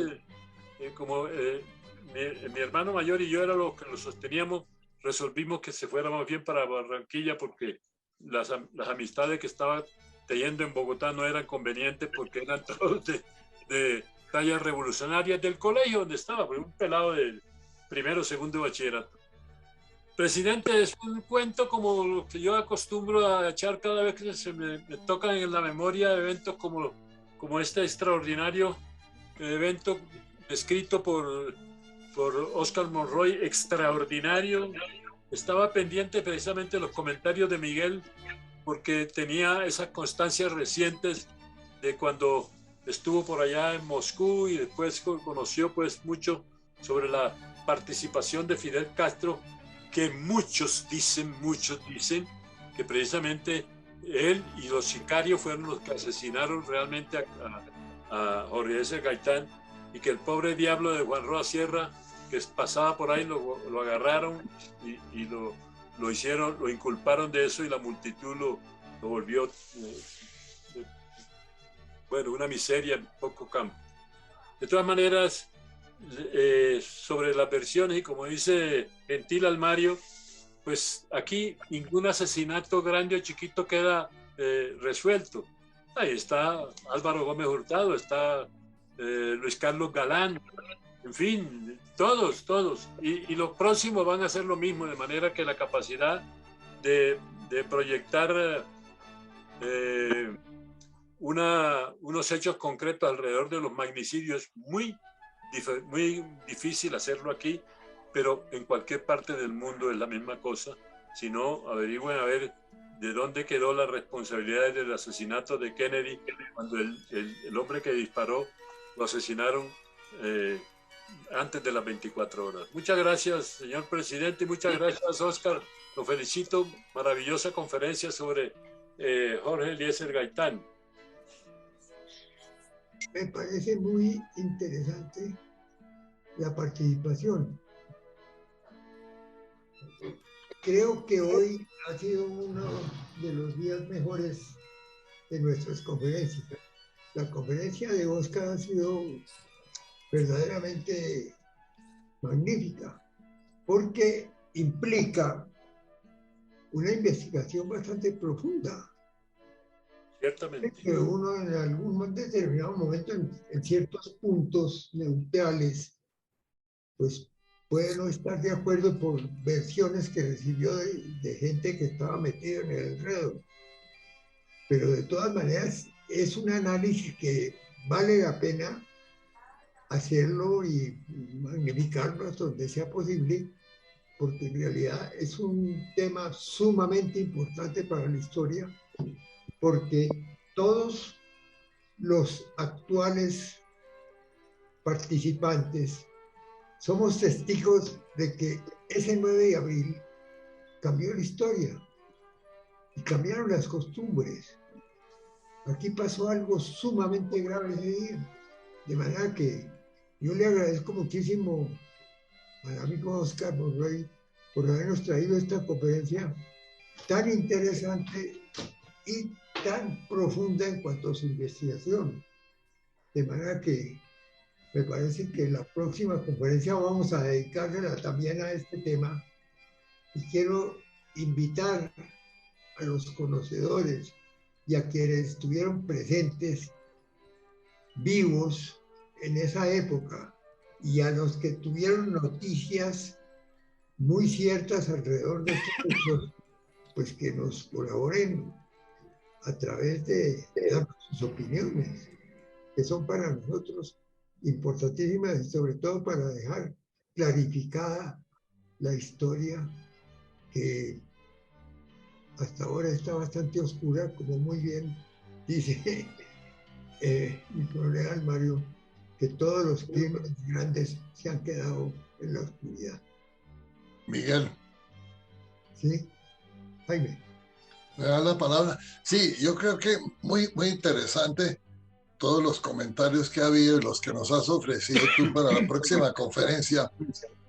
como mi hermano mayor y yo era los que lo sosteníamos, resolvimos que se fuera más bien para Barranquilla porque las amistades que estaba teniendo en Bogotá no eran convenientes porque eran todos de tallas revolucionarias del colegio donde estaba, pues un pelado de primero o segundo bachillerato. Presidente, es un cuento como lo que yo acostumbro a echar cada vez que se me tocan en la memoria eventos como este extraordinario evento escrito por Oscar Monroy, extraordinario. Estaba pendiente precisamente de los comentarios de Miguel porque tenía esas constancias recientes de cuando estuvo por allá en Moscú y después conoció pues mucho sobre la participación de Fidel Castro, que muchos dicen que precisamente él y los sicarios fueron los que asesinaron realmente a Jorge Eliezer Gaitán y que el pobre diablo de Juan Roa Sierra que pasaba por ahí lo agarraron y lo hicieron, lo inculparon de eso y la multitud lo volvió bueno, una miseria en poco campo. De todas maneras, sobre las versiones y como dice Gentil Almario, pues aquí ningún asesinato grande o chiquito queda resuelto. Ahí está Álvaro Gómez Hurtado, está Luis Carlos Galán, en fin, todos. Y los próximos van a hacer lo mismo, de manera que la capacidad de proyectar unos hechos concretos alrededor de los magnicidios es muy difícil hacerlo aquí, pero en cualquier parte del mundo es la misma cosa. Si no, averigüen a ver de dónde quedó la responsabilidad del asesinato de Kennedy cuando el hombre que disparó lo asesinaron antes de las 24 horas. Muchas gracias, señor presidente, y muchas gracias, Oscar. Lo felicito. Maravillosa conferencia sobre Jorge Eliezer Gaitán. Me parece muy interesante la participación. Creo que hoy ha sido uno de los días mejores de nuestras conferencias. La conferencia de Oscar ha sido verdaderamente magnífica porque implica una investigación bastante profunda. Ciertamente. Que uno en algún determinado momento, en ciertos puntos neutrales, pues puede no estar de acuerdo por versiones que recibió de gente que estaba metida en el enredo. Pero de todas maneras es un análisis que vale la pena hacerlo y magnificarlo hasta donde sea posible, porque en realidad es un tema sumamente importante para la historia, porque todos los actuales participantes somos testigos de que ese 9 de abril cambió la historia y cambiaron las costumbres. Aquí pasó algo sumamente grave ese día, de manera que yo le agradezco muchísimo al amigo Oscar Monroy por habernos traído esta conferencia tan interesante y tan profunda en cuanto a su investigación. De manera que me parece que la próxima conferencia vamos a dedicarla también a este tema y quiero invitar a los conocedores y a quienes estuvieron presentes vivos en esa época y a los que tuvieron noticias muy ciertas alrededor de estos hechos, pues que nos colaboren a través de dar sus opiniones, que son para nosotros importantísimas y sobre todo para dejar clarificada la historia que hasta ahora está bastante oscura, como muy bien dice mi colega Mario, que todos los crímenes grandes se han quedado en la oscuridad. Miguel. ¿Sí? Jaime. Me da la palabra. Sí, yo creo que muy, muy interesante todos los comentarios que ha habido y los que nos has ofrecido tú para la próxima conferencia,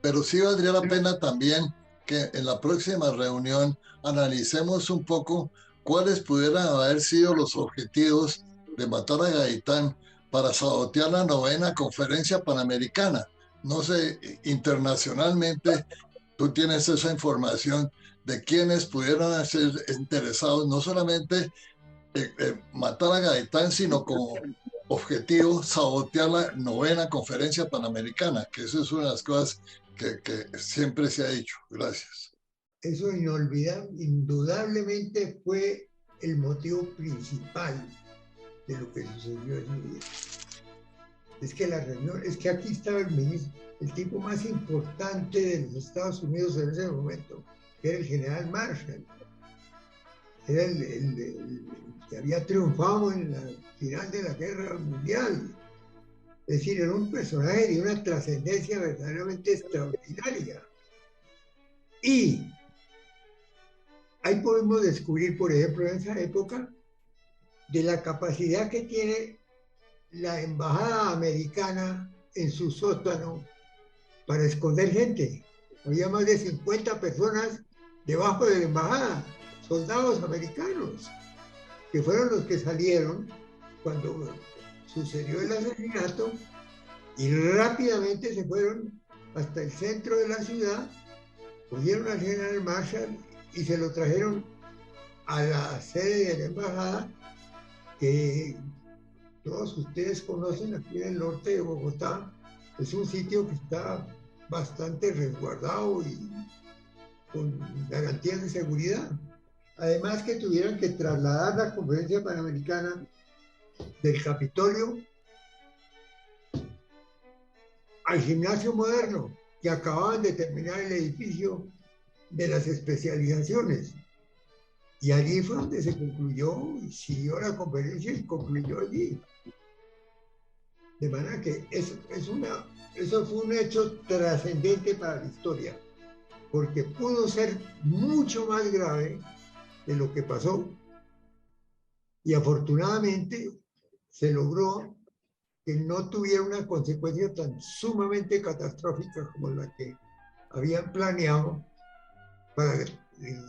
pero sí valdría la pena también que en la próxima reunión analicemos un poco cuáles pudieran haber sido los objetivos de matar a Gaitán para sabotear la 9ª conferencia panamericana. No sé, internacionalmente, tú tienes esa información de quiénes pudieran ser interesados, no solamente matar a Gaitán, sino como objetivo sabotear la 9ª conferencia panamericana, que eso es una de las cosas que siempre se ha dicho. Gracias. Eso indudablemente fue el motivo principal de lo que sucedió ese día. Es que la reunión, es que aquí estaba el tipo más importante de los Estados Unidos en ese momento, que era el general Marshall. Era el que había triunfado en la final de la Guerra Mundial. Es decir, era un personaje de una trascendencia verdaderamente extraordinaria. Y ahí podemos descubrir, por ejemplo, en esa época, de la capacidad que tiene la embajada americana en su sótano para esconder gente. Había más de 50 personas debajo de la embajada, soldados americanos, que fueron los que salieron cuando sucedió el asesinato y rápidamente se fueron hasta el centro de la ciudad, cogieron al general Marshall y se lo trajeron a la sede de la embajada, que todos ustedes conocen aquí en el norte de Bogotá. Es un sitio que está bastante resguardado y con garantías de seguridad. Además que tuvieron que trasladar la conferencia panamericana del Capitolio al gimnasio moderno, que acababan de terminar el edificio de las especializaciones. Y allí fue donde se concluyó y siguió la conferencia y concluyó allí. De manera que eso fue un hecho trascendente para la historia, porque pudo ser mucho más grave de lo que pasó. Y afortunadamente se logró que no tuviera una consecuencia tan sumamente catastrófica como la que habían planeado para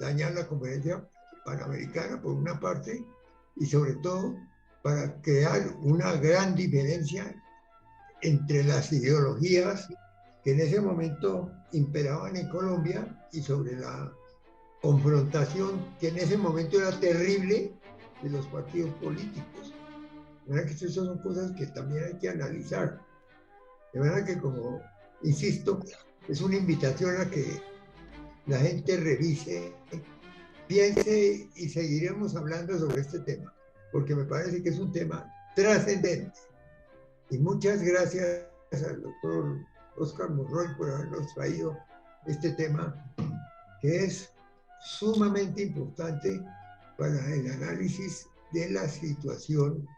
dañar la conferencia panamericana por una parte, y sobre todo para crear una gran diferencia entre las ideologías que en ese momento imperaban en Colombia y sobre la confrontación que en ese momento era terrible de los partidos políticos. De verdad que esas son cosas que también hay que analizar. De verdad que, como insisto, es una invitación a que la gente revise, piense, y seguiremos hablando sobre este tema, porque me parece que es un tema trascendente. Y muchas gracias al doctor Oscar Monroy por habernos traído este tema, que es sumamente importante para el análisis de la situación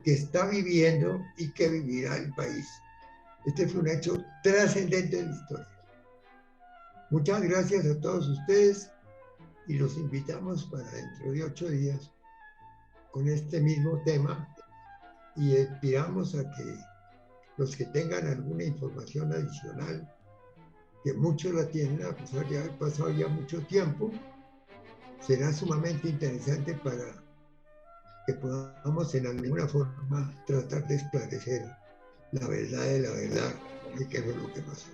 que está viviendo y que vivirá el país. Este fue un hecho trascendente en la historia. Muchas gracias a todos ustedes y los invitamos para dentro de 8 días con este mismo tema, y aspiramos a que los que tengan alguna información adicional, que muchos la tienen a pesar de haber pasado ya mucho tiempo, será sumamente interesante para que podamos en alguna forma tratar de esclarecer la verdad de la verdad de qué es lo que pasó.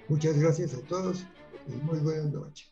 Muchas gracias a todos y muy buenas noches.